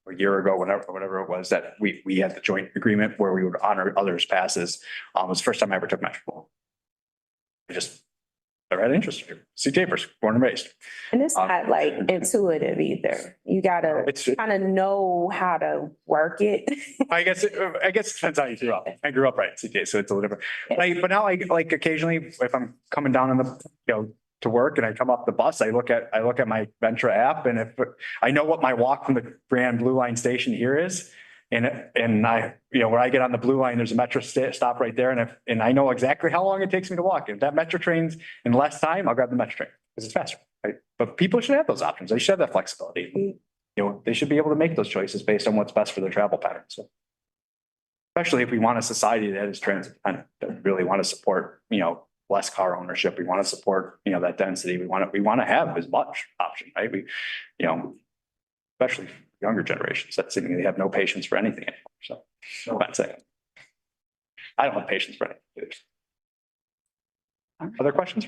a year ago, whatever it was, that we had the joint agreement where we would honor others' passes. It was the first time I ever took Metro. I had interest, CTA person, born and raised. And it's not like intuitive either. You gotta It's, kind of know how to work it. I guess it depends how you grew up. I grew up right at CTA, so it's a little different. But now I like occasionally, if I'm coming down on the, to work and I come off the bus, I look at my Ventra app, and if I know what my walk from the Grand Blue Line station here is, and I, where I get on the Blue Line, there's a Metro stop right there, and I know exactly how long it takes me to walk. If that Metro train's in less time, I'll grab the Metro train because it's faster, right? But people should have those options. They should have that flexibility. They should be able to make those choices based on what's best for their travel patterns. So, especially if we want a society that is transit dependent, that we really want to support, less car ownership. We want to support, that density. We want to have as much option, right? We, especially younger generations that seemingly have no patience for anything anymore. So no bad saying. I don't have patience for anything. Other questions?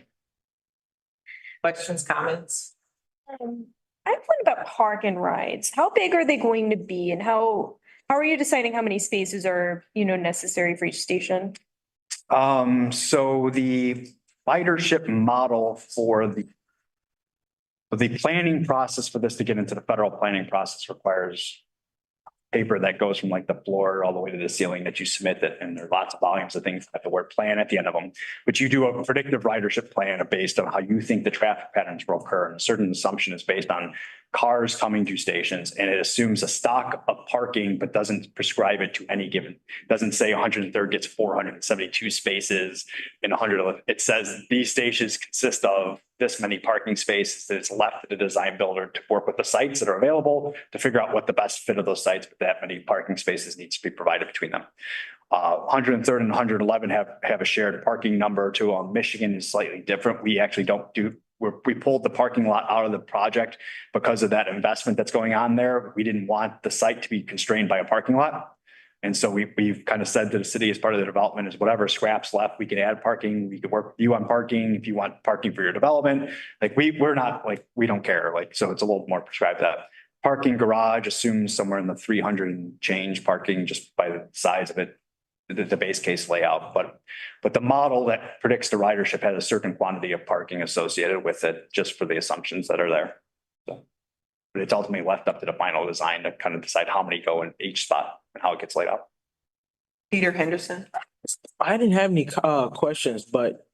Questions, comments? I have one about park and rides. How big are they going to be and how are you deciding how many spaces are, necessary for each station? So the ridership model for the planning process for this to get into the federal planning process requires paper that goes from like the floor all the way to the ceiling that you submit that, and there are lots of volumes of things that the word plan at the end of them, but you do a predictive ridership plan based on how you think the traffic patterns will occur. And a certain assumption is based on cars coming to stations, and it assumes a stock of parking, but doesn't prescribe it to any given, doesn't say 103rd gets 472 spaces and 100. It says these stations consist of this many parking spaces that it's left to the design builder to work with the sites that are available to figure out what the best fit of those sites, but that many parking spaces needs to be provided between them. 103rd and 111 have a shared parking number to them. Michigan is slightly different. We actually don't do, we pulled the parking lot out of the project because of that investment that's going on there. We didn't want the site to be constrained by a parking lot. And so we've kind of said to the city as part of the development is whatever scraps left, we can add parking. We could work with you on parking if you want parking for your development. Like we're not like, we don't care. Like, so it's a little more prescribed that. Parking garage assumes somewhere in the 300 and change parking just by the size of it, the base case layout. But the model that predicts the ridership has a certain quantity of parking associated with it, just for the assumptions that are there. So, but it's ultimately left up to the final design to kind of decide how many go in each spot and how it gets laid out. Peter Henderson. I didn't have any questions, but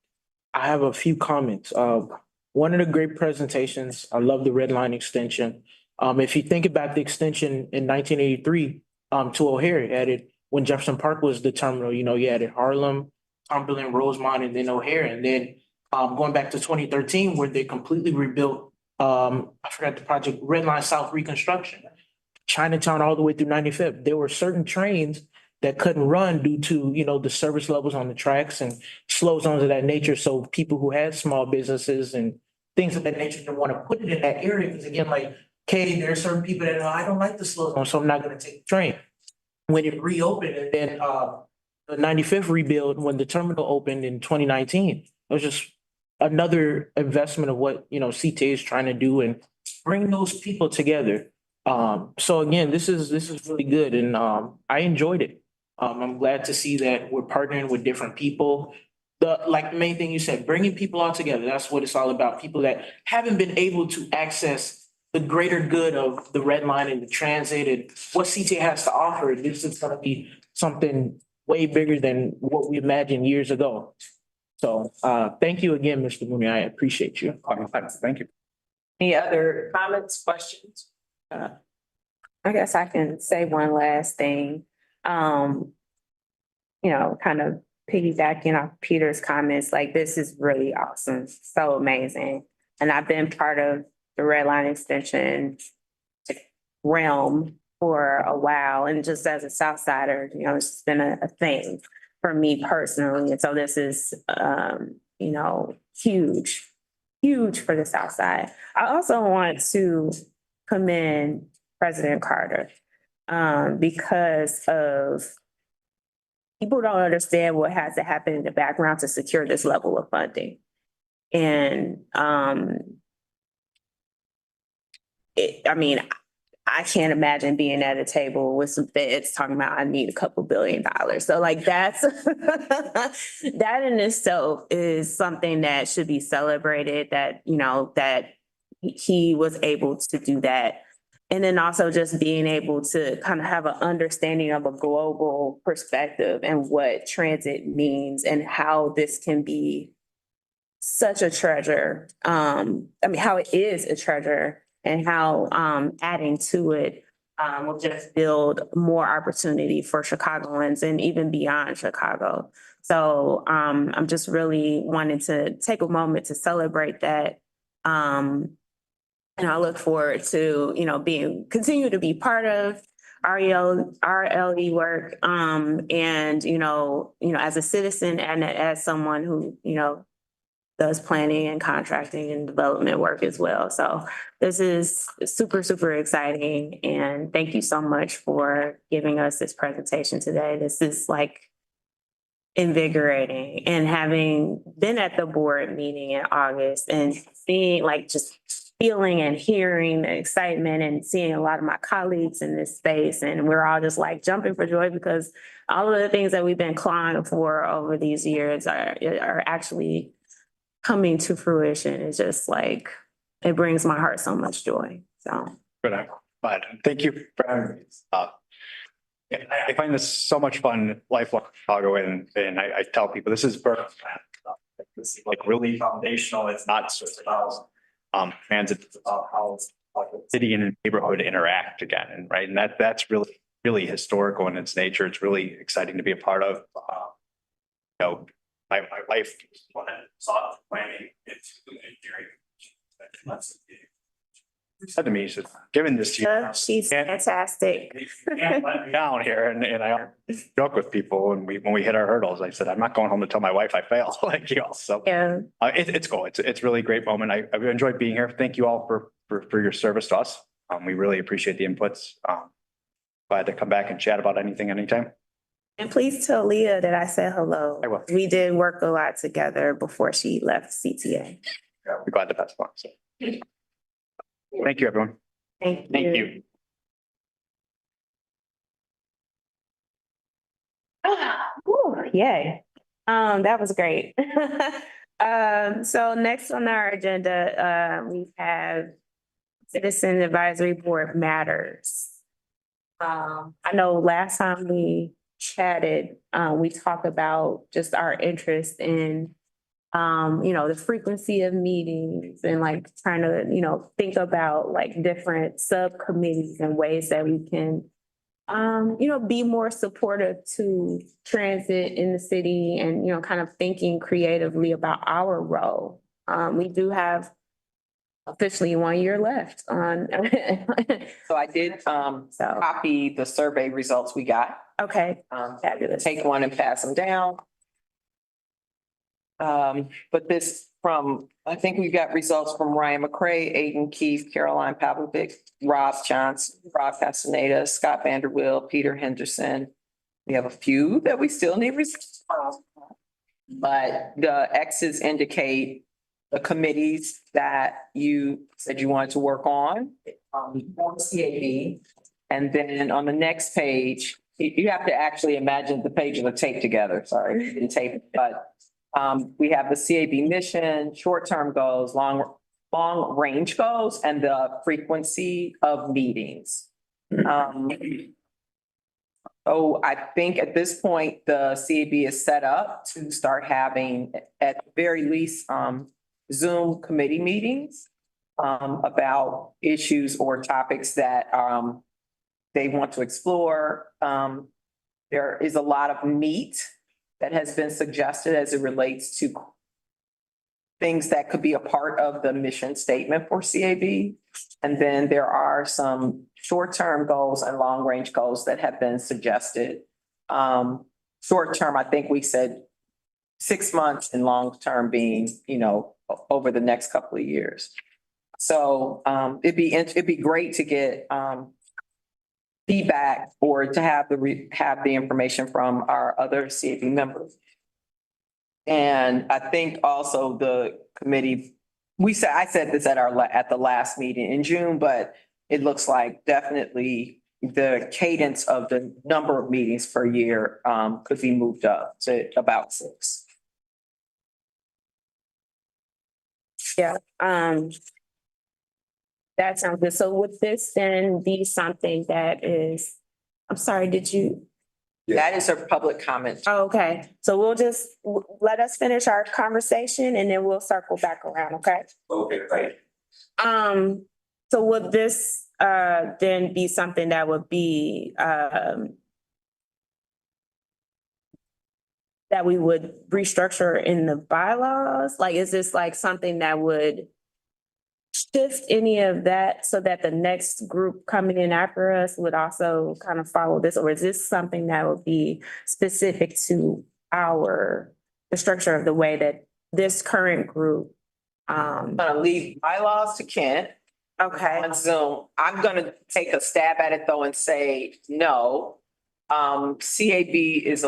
I have a few comments. One of the great presentations, I love the red line extension. If you think about the extension in 1983 to O'Hare, it added when Jefferson Park was the terminal, you know, you added Harlem, Cumberland, Rosemont, and then O'Hare. And then going back to 2013, where they completely rebuilt, I forgot the project, Red Line South Reconstruction, Chinatown all the way through 95th. There were certain trains that couldn't run due to, you know, the service levels on the tracks and slow zones of that nature. So people who had small businesses and things of that nature didn't want to put it in that area. Because again, like, okay, there are certain people that know, I don't like the slow zone, so I'm not going to take the train. When it reopened and then the 95th rebuild, when the terminal opened in 2019, it was just another investment of what, you know, CTA is trying to do and bring those people together. So again, this is really good and I enjoyed it. I'm glad to see that we're partnering with different people. The main thing you said, bringing people all together, that's what it's all about. People that haven't been able to access the greater good of the red line and the transit and what CTA has to offer. This is gonna be something way bigger than what we imagined years ago. So thank you again, Mr. Mooney. I appreciate you. Thank you. Any other comments, questions? I guess I can say one last thing. You know, kind of piggybacking off Peter's comments, like this is really awesome, so amazing. And I've been part of the red line extension realm for a while. And just as a South Sider, you know, it's been a thing for me personally. And so this is, you know, huge for the South Side. I also want to commend President Carter because of people don't understand what has to happen in the background to secure this level of funding. And I mean, I can't imagine being at a table with some feds talking about I need a couple $2 billion. So like that's that in itself is something that should be celebrated, that, you know, that he was able to do that. And then also just being able to kind of have an understanding of a global perspective and what transit means and how this can be such a treasure. I mean, how it is a treasure and how adding to it will just build more opportunity for Chicagoans and even beyond Chicago. So I'm just really wanting to take a moment to celebrate that. And I look forward to, you know, continue to be part of RLE work. And, you know, as a citizen and as someone who, you know, does planning and contracting and development work as well. So this is super, super exciting. And thank you so much for giving us this presentation today. This is like invigorating, and having been at the board meeting in August and seeing like just feeling and hearing the excitement and seeing a lot of my colleagues in this space. And we're all just like jumping for joy because all of the things that we've been clawing for over these years are actually coming to fruition. It's just like, it brings my heart so much joy. So. But thank you for having me. I find this so much fun, lifelong Chicago, and I tell people this is this is like really foundational. It's not just about transit, it's about how the city and the neighborhood interact again, and right, and that's really historical in its nature. It's really exciting to be a part of. You know, my wife saw planning into engineering. said to me, he said, given this to you. She's Can't- fantastic. You can't let me down here. And I joke with people and when we hit our hurdles, I said, I'm not going home to tell my wife I failed like you all. So Yeah, it's cool. It's really a great moment. I've enjoyed being here. Thank you all for your service to us. We really appreciate the inputs. Glad to come back and chat about anything, anytime. and please tell Leah that I said hello. I will. We did work a lot together before she left CTA. We're glad to pass along. So. Thank you, everyone. Thank Thank you. Whew, yay. That was great. So next on our agenda, we have Citizen Advisory Board Matters. I know last time we chatted, we talked about just our interest in the frequency of meetings and like trying to, think about like different subcommittees and ways that we can be more supportive to transit in the city and, kind of thinking creatively about our role. We do have officially 1 year left on. So I did copy the survey results we got. Okay, fabulous. Take one and pass them down. But this I think we got results from Ryan McCray, Aiden Keefe, Caroline Pavlovic, Rob Johnson, Rob Castaneda, Scott Vanderwill, Peter Henderson. We have a few that we still need results from. But the X's indicate the committees that you said you wanted to work on CAB. And then on the next page, you have to actually imagine the page of the tape together. Sorry, didn't tape it, but we have the CAB mission, short-term goals, long-range goals, and the frequency of meetings. So I think at this point, the CAB is set up to start having, at the very least, Zoom committee meetings about issues or topics that they want to explore. There is a lot of meat that has been suggested as it relates to things that could be a part of the mission statement for CAB. And then there are some short-term goals and long-range goals that have been suggested. Short-term, I think we said 6 months, and long-term being, over the next couple of years. So it'd be great to get feedback or to have the information from our other CAB members. And I think also the committee, I said this at the last meeting in June, but it looks like definitely the cadence of the number of meetings per year could be moved up to about 6. Yeah, that sounds good. So would this then be something that is, I'm sorry, That is a public comment. Oh, okay, so we'll just, let us finish our conversation and then we'll circle back around, okay? Okay, great. So would this then be something that would be that we would restructure in the bylaws? Like, is this like something that would shift any of that so that the next group coming in after us would also kind of follow this? Or is this something that would be specific to the structure of the way that this current group? I'm gonna leave bylaws to Kent Okay, on Zoom. I'm gonna take a stab at it though and say, no. CAB is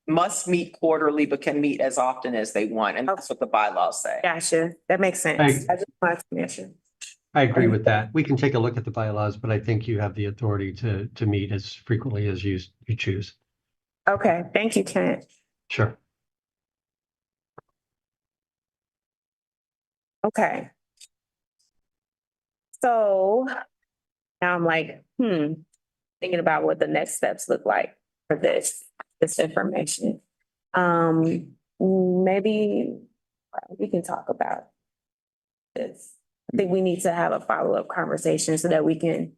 must meet quarterly, but can meet as often as they want. And that's what the bylaws say. gotcha. That makes sense. Thanks. I just wanted to mention. I agree with that. We can take a look at the bylaws, but I think you have the authority to meet as frequently as you choose. Okay, thank you, Kent. Sure. Okay. So now I'm like, thinking about what the next steps look like for this information. Maybe we can talk about this. I think we need to have a follow-up conversation so that we can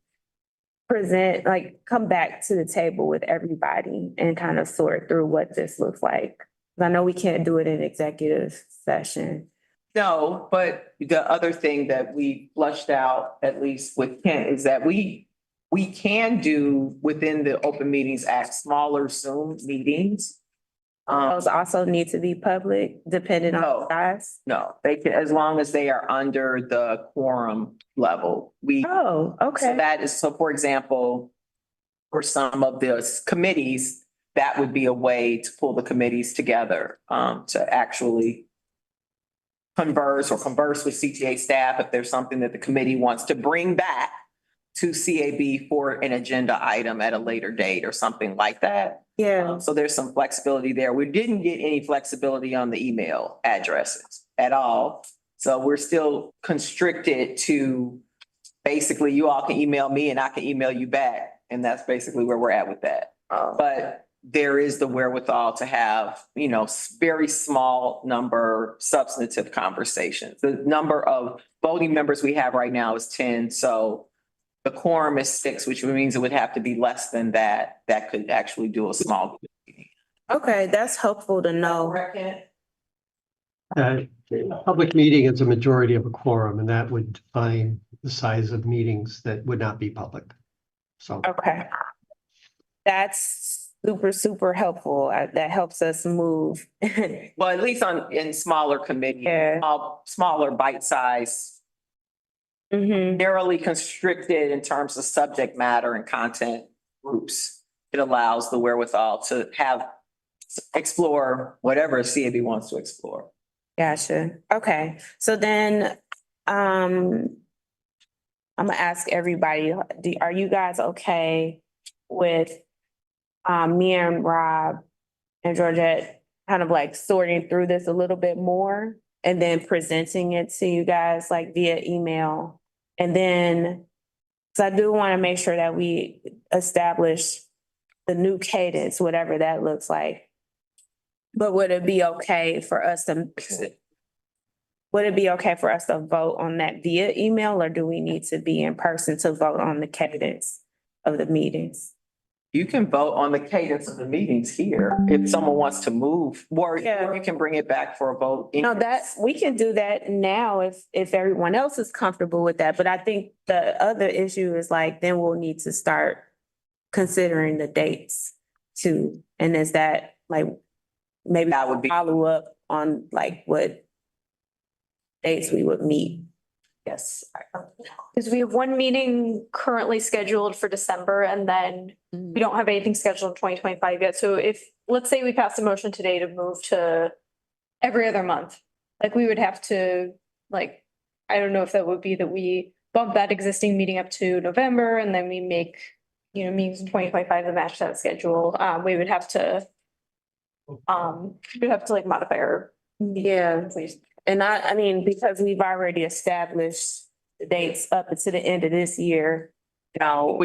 present, come back to the table with everybody and kind of sort through what this looks like. I know we can't do it in executive session. No, but the other thing that we flushed out, at least with Kent, is that we can do within the Open Meetings Act, smaller Zoom meetings. Those also need to be public, depending No. on size. No, they can, as long as they are under the quorum level. Oh, So okay. that is, so for example, for some of the committees, that would be a way to pull the committees together, to actually converse with CTA staff if there's something that the committee wants to bring back to CAB for an agenda item at a later date or something like that. Yeah. So there's some flexibility there. We didn't get any flexibility on the email addresses at all. So we're still constricted to basically you all can email me and I can email you back. And that's basically where we're at with that. But there is the wherewithal to have, you know, very small number substantive conversations. The number of voting members we have right now is 10. So the quorum is 6, which means it would have to be less than that. That could actually do a small. Okay, that's helpful to know. Public meeting is a majority of a quorum, and that would define the size of meetings that would not be public. So. Okay. That's super helpful. That helps us move. Well, at least in smaller committees, Yeah. smaller bite size, Mm-hmm. narrowly constricted in terms of subject matter and content groups. It allows the wherewithal to explore whatever CAB wants to explore. Gotcha. Okay, so then, I'm gonna ask everybody, are you guys okay with, me and Rob and Georgette kind of like sorting through this a little bit more and then presenting it to you guys like via email? And then, so I do want to make sure that we establish the new cadence, whatever that looks like. But would it be okay for us to vote on that via email, or do we need to be in person to vote on the cadence of the meetings? You can vote on the cadence of the meetings here if someone wants to move, or Yeah. you can bring it back for a vote. No, we can do that now if everyone else is comfortable with that. But I think the other issue is like, then we'll need to start considering the dates too. And is that like, maybe That would be- follow up on like what dates we would meet? Yes. Because we have one meeting currently scheduled for December and then we don't have anything scheduled in 2025 yet. So if, let's say we pass a motion today to move to every other month, like we would have to, like, I don't know if that would be that we bump that existing meeting up to November and then we make, you know, meetings in 2025 to match that schedule. We would have to like modify our. Yeah. Please. And I mean, because we've already established the dates up until the end of this year, No,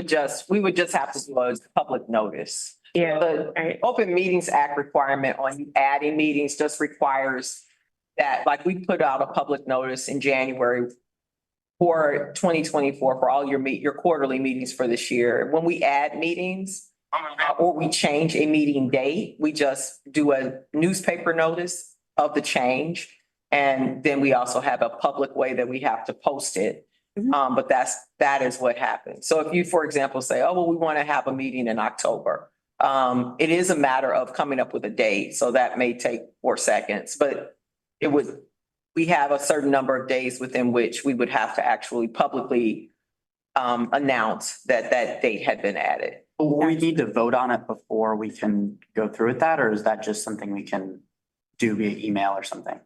we would just have to do a public notice. yeah. The Right. Open Meetings Act requirement on you adding meetings just requires that, like, we put out a public notice in January for 2024 for all your quarterly meetings for this year. When we add meetings or we change a meeting date, we just do a newspaper notice of the change. And then we also have a public way that we have to post it. But that is what happens. So if you, for example, say, oh, well, we want to have a meeting in October. It is a matter of coming up with a date. So that may take 4 seconds, but we have a certain number of days within which we would have to actually publicly announce that that date had been added. Will we need to vote on it before we can go through with that, or is that just something we can do via email or something?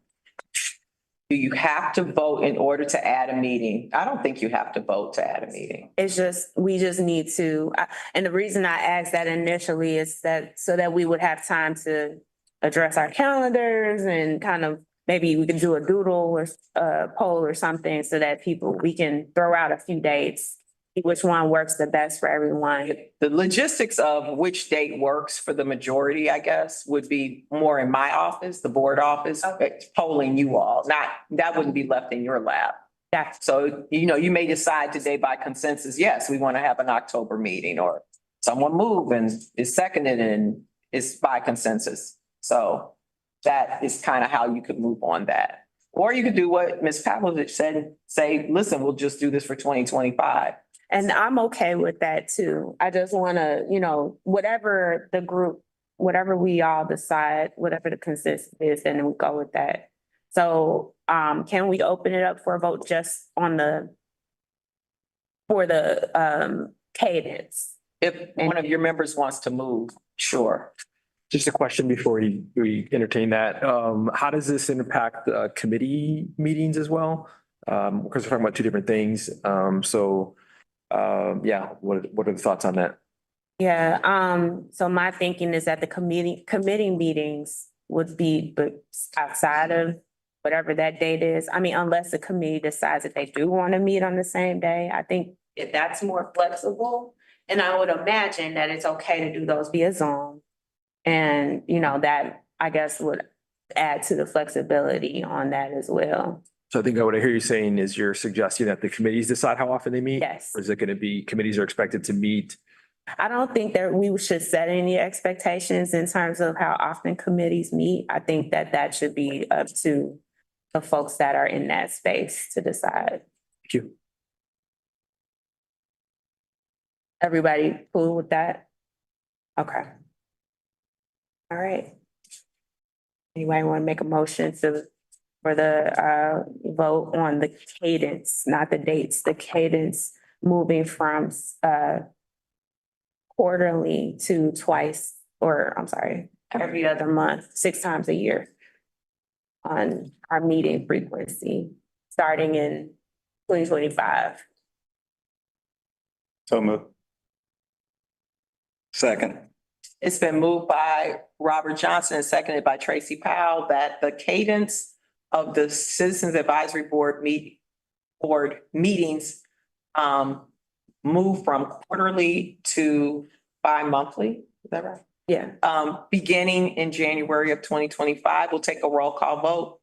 Do you have to vote in order to add a meeting? I don't think you have to vote to add a meeting. It's just, we just need to, and the reason I asked that initially is that so that we would have time to address our calendars and kind of, maybe we can do a doodle or a poll or something so that we can throw out a few dates, which one works the best for everyone. The logistics of which date works for the majority, I guess, would be more in my office, the board office, polling you all, that wouldn't be left in your lap. Yeah. So, you know, you may decide today by consensus, yes, we want to have an October meeting, or someone move and is seconded and it's by consensus. So that is kind of how you could move on that. Or you could do what Ms. Pavlovich said, and say, listen, we'll just do this for 2025. And I'm okay with that too. I just wanna, whatever the group, whatever we all decide, whatever the consensus is, then we go with that. So, can we open it up for a vote just on for the cadence? If one of your members wants to move, sure. Just a question before we entertain that. How does this impact committee meetings as well? Because we're talking about two different things. Yeah, what are the thoughts on that? Yeah, so my thinking is that the committee meetings would be but outside of whatever that date is. I mean, unless the committee decides that they do want to meet on the same day, I think if that's more flexible. And I would imagine that it's okay to do those via Zoom. And, that I guess would add to the flexibility on that as well. So I think what I hear you saying is you're suggesting that the committees decide how often they meet? Yes. Or is it going to be committees are expected to meet? I don't think that we should set any expectations in terms of how often committees meet. I think that should be up to the folks that are in that space to decide. Thank you. Everybody cool with that? Okay. All right. Anybody want to make a motion for the vote on the cadence, not the dates, the cadence moving from quarterly to twice, or I'm sorry, every other month, 6 times a year on our meeting frequency, starting in 2025. So move. Second. It's been moved by Robert Johnson and seconded by Tracy Powell that the cadence of the Citizens Advisory Board meetings move from quarterly to bi-monthly. Is that right? Yeah. Beginning in January of 2025. We'll take a roll call vote.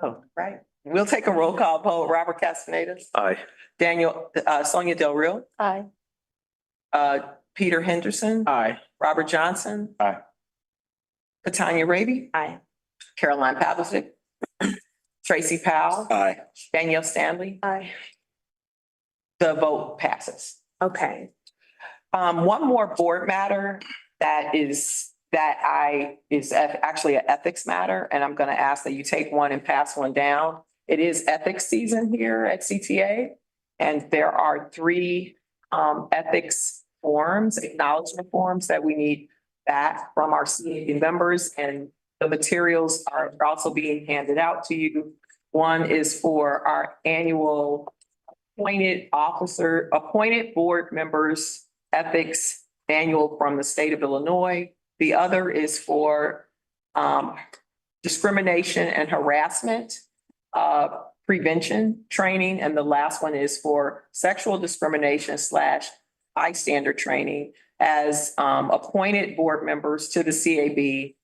Oh, right. We'll take a roll call vote. Robert Castaneda. Aye. Sonia Del Real. Aye. Peter Henderson. Aye. Robert Johnson. Aye. Katanya Raby. Aye. Caroline Pavlovich. Tracy Powell. Aye. Danielle Stanley. Aye. The vote passes. Okay. One more board matter that is actually an ethics matter, and I'm gonna ask that you take one and pass one down. It is ethics season here at CTA, and there are 3 ethics forms, acknowledgement forms that we need back from our CAB members, and the materials are also being handed out to you. One is for our annual appointed board members ethics manual from the state of Illinois. The other is for discrimination and harassment prevention training. And the last one is for sexual discrimination / bystander training as appointed board members to the CAB.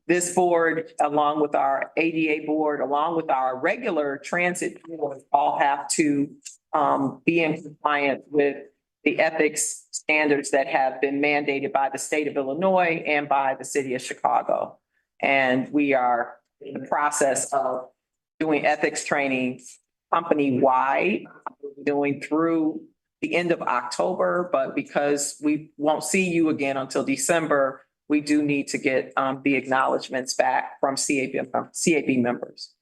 This board, along with our ADA board, along with our regular transit board, all have to be in compliance with the ethics standards that have been mandated by the state of Illinois and by the city of Chicago. And we are in the process of doing ethics training company-wide, doing through the end of October, but because we won't see you again until December, we do need to get the acknowledgements back from CAB members.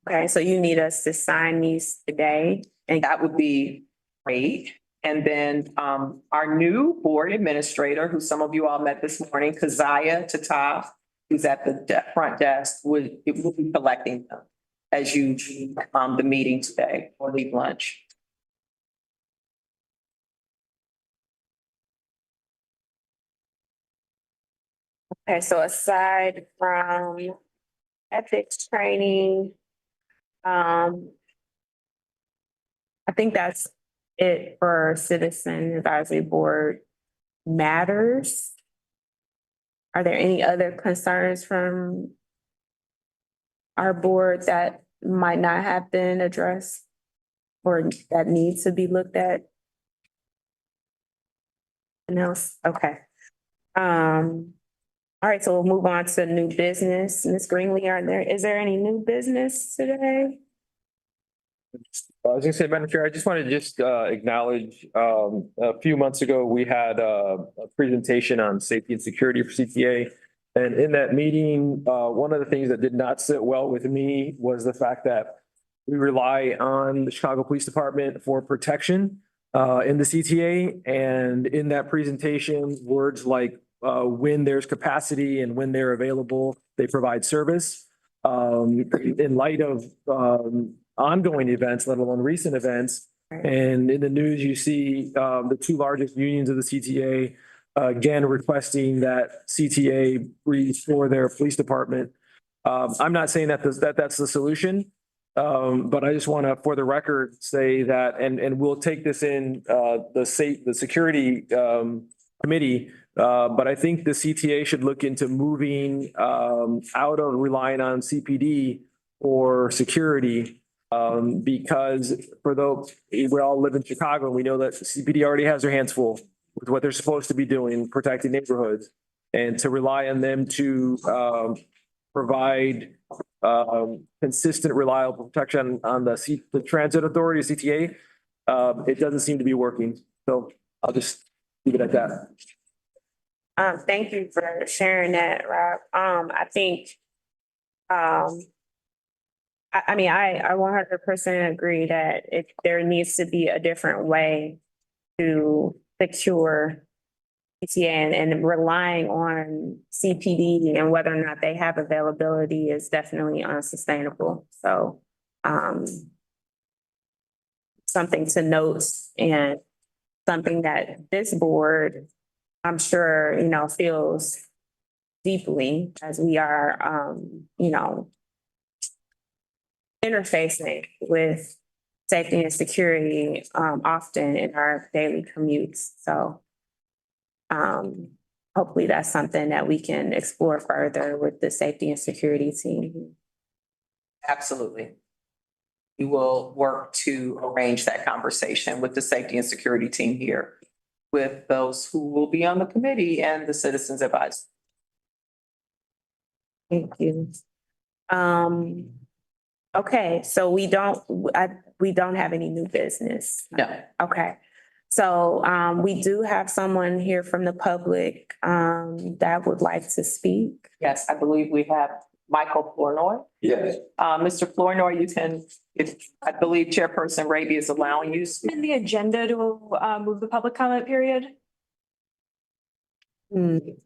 Okay, so you need us to sign these today? And that would be great. And then our new board administrator, who some of you all met this morning, Keziah Tataf, who's at the front desk, will be collecting them as you leave the meeting today or leave lunch. Okay, so aside from ethics training, I think that's it for Citizen Advisory Board matters. Are there any other concerns from our board that might not have been addressed or that needs to be looked at? Anything else? Okay. All right, so we'll move on to new business. Ms. Greenlee, is there any new business today? I was gonna say, Madam Chair, I just wanted to just acknowledge, a few months ago, we had a presentation on safety and security for CTA. And in that meeting, one of the things that did not sit well with me was the fact that we rely on the Chicago Police Department for protection in the CTA. And in that presentation, words like when there's capacity and when they're available, they provide service. In light of ongoing events, let alone recent events. And in the news, you see the two largest unions of the CTA again requesting that CTA restore their police department. I'm not saying that that's the solution, but I just want to, for the record, say that, and we'll take this in the security committee. But I think the CTA should look into moving out of relying on CPD for security. Because we all live in Chicago, and we know that CPD already has their hands full with what they're supposed to be doing, protecting neighborhoods. And to rely on them to provide consistent, reliable protection on the transit authority, CTA, it doesn't seem to be working. So I'll just leave it at that. Thank you for sharing that, Rob. I think, I mean, I 100% agree that there needs to be a different way to secure CTA, and relying on CPD and whether or not they have availability is definitely unsustainable. So, something to note, and something that this board, I'm sure, feels deeply, as we are, interfacing with safety and security often in our daily commutes. So hopefully that's something that we can explore further with the safety and security team. Absolutely. We will work to arrange that conversation with the safety and security team here, with those who will be on the committee and the citizens advisory. Thank you. Okay, so we don't have any new business. No. Okay, so we do have someone here from the public that would like to speak. Yes, I believe we have Michael Flournoy. Yes. Mr. Flournoy, you can, I believe Chairperson Raby is allowing you. In the agenda to move the public comment period. You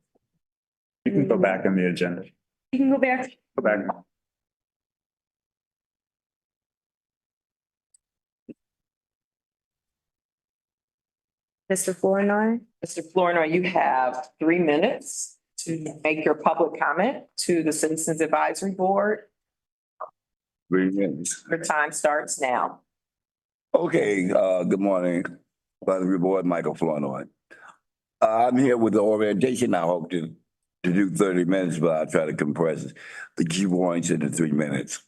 can go back on the agenda. You can go back. Go back. Mr. Flournoy? Mr. Flournoy, you have 3 minutes to make your public comment to the Citizens Advisory Board. 3 minutes. Your time starts now. Okay, good morning, Advisory Board, Michael Flournoy. I'm here with the orientation. I hope to do 30 minutes, but I'll try to compress the key points into 3 minutes.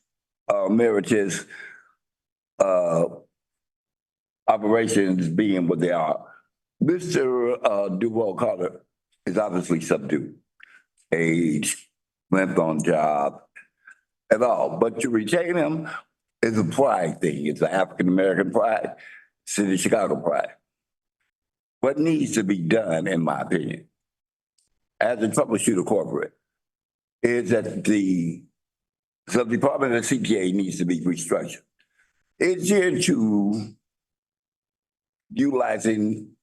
Emeritus operations being what they are. Mr. Duval Carter is obviously subdued. Age, length on job, at all. But to retain him is a pride thing. It's an African-American pride, City of Chicago pride. What needs to be done, in my opinion, as a troubleshooter corporate, is that the department of the CTA needs to be restructured. It's here to utilizing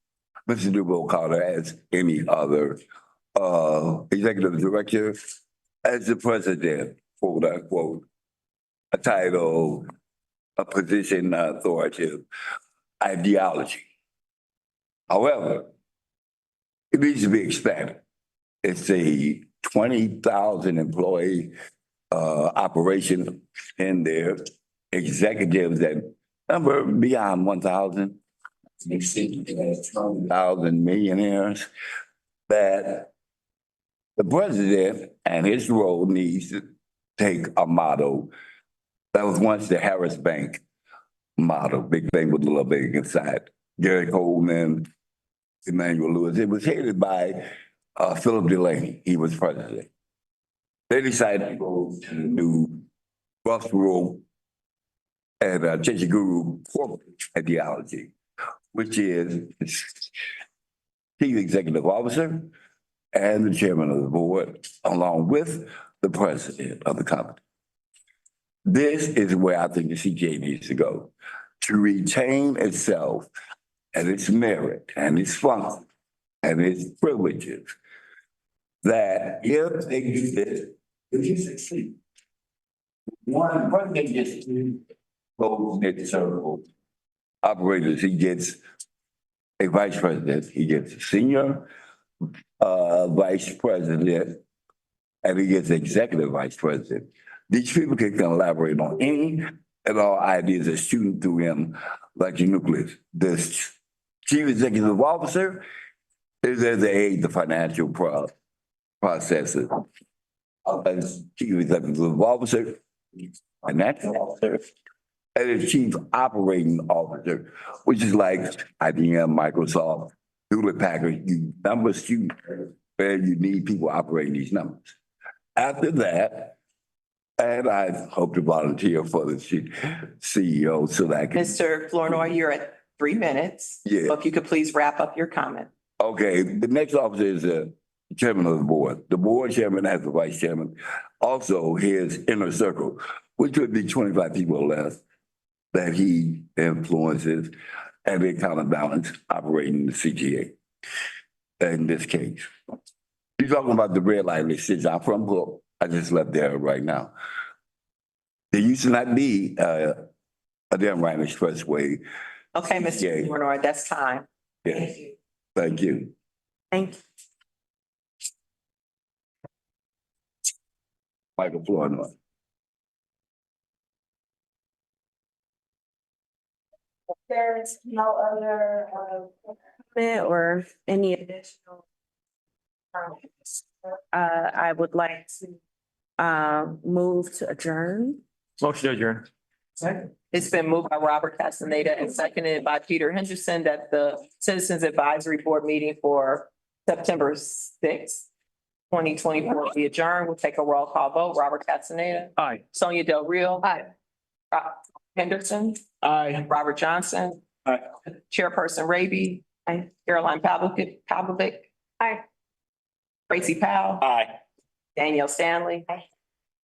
Mr. Duval Carter as any other executive director, as the president, quote unquote, a title, a position, authoritative ideology. However, it needs to be expanded. It's a 20,000 employee operation, and their executives that number beyond 1,000. 1,000 millionaires, that the president and his role needs to take a model that was once the Harris Bank model, big thing with a little big inside. Gary Coleman, Emmanuel Lewis. It was headed by Philip Delaney, he was president. They decided to go to the new Buffalo and Church Guru corporate ideology, which is chief executive officer and the chairman of the board, along with the president of the company. This is where I think the CTA needs to go, to retain itself and its merit and its function and its privileges. That if they do this, if you succeed, one thing gets to go next circle operators, he gets a vice president, he gets a senior vice president, and he gets executive vice president. These people can collaborate on any and all ideas that shooting through him like a nucleus. This chief executive officer is there to aid the financial processes. As chief executive officer, financial officer, and the chief operating officer, which is like IBM, Microsoft, Hewlett Packard, you numbers you where you need people operating these numbers. After that, and I hope to volunteer for the CEO so that I can. Mr. Flournoy, you're at 3 minutes. Yeah. So if you could please wrap up your comment. Okay, the next officer is the chairman of the board. The board chairman has the vice chairman. Also, his inner circle, which would be 25 people or less that he influences and they counterbalance operating the CTA. In this case, you're talking about the red light district. I'm from Brook. I just left there right now. There used to not be a damn right expressway. Okay, Mr. Flournoy, that's time. Yeah, thank you. Thank you. Michael Flournoy. There's no other, comment or any additional. I would like to, move to adjourn. Motion to adjourn. It's been moved by Robert Castaneda and seconded by Peter Henderson that the Citizens Advisory Board meeting for September 6th, 2024 be adjourned. We'll take a roll call vote. Robert Castaneda. Aye. Sonia Del Rio. Aye. Henderson. Aye. Robert Johnson. Aye. Chairperson Raby. Aye. Caroline Pavlovic. Aye. Tracy Powell. Aye. Danielle Stanley. Aye.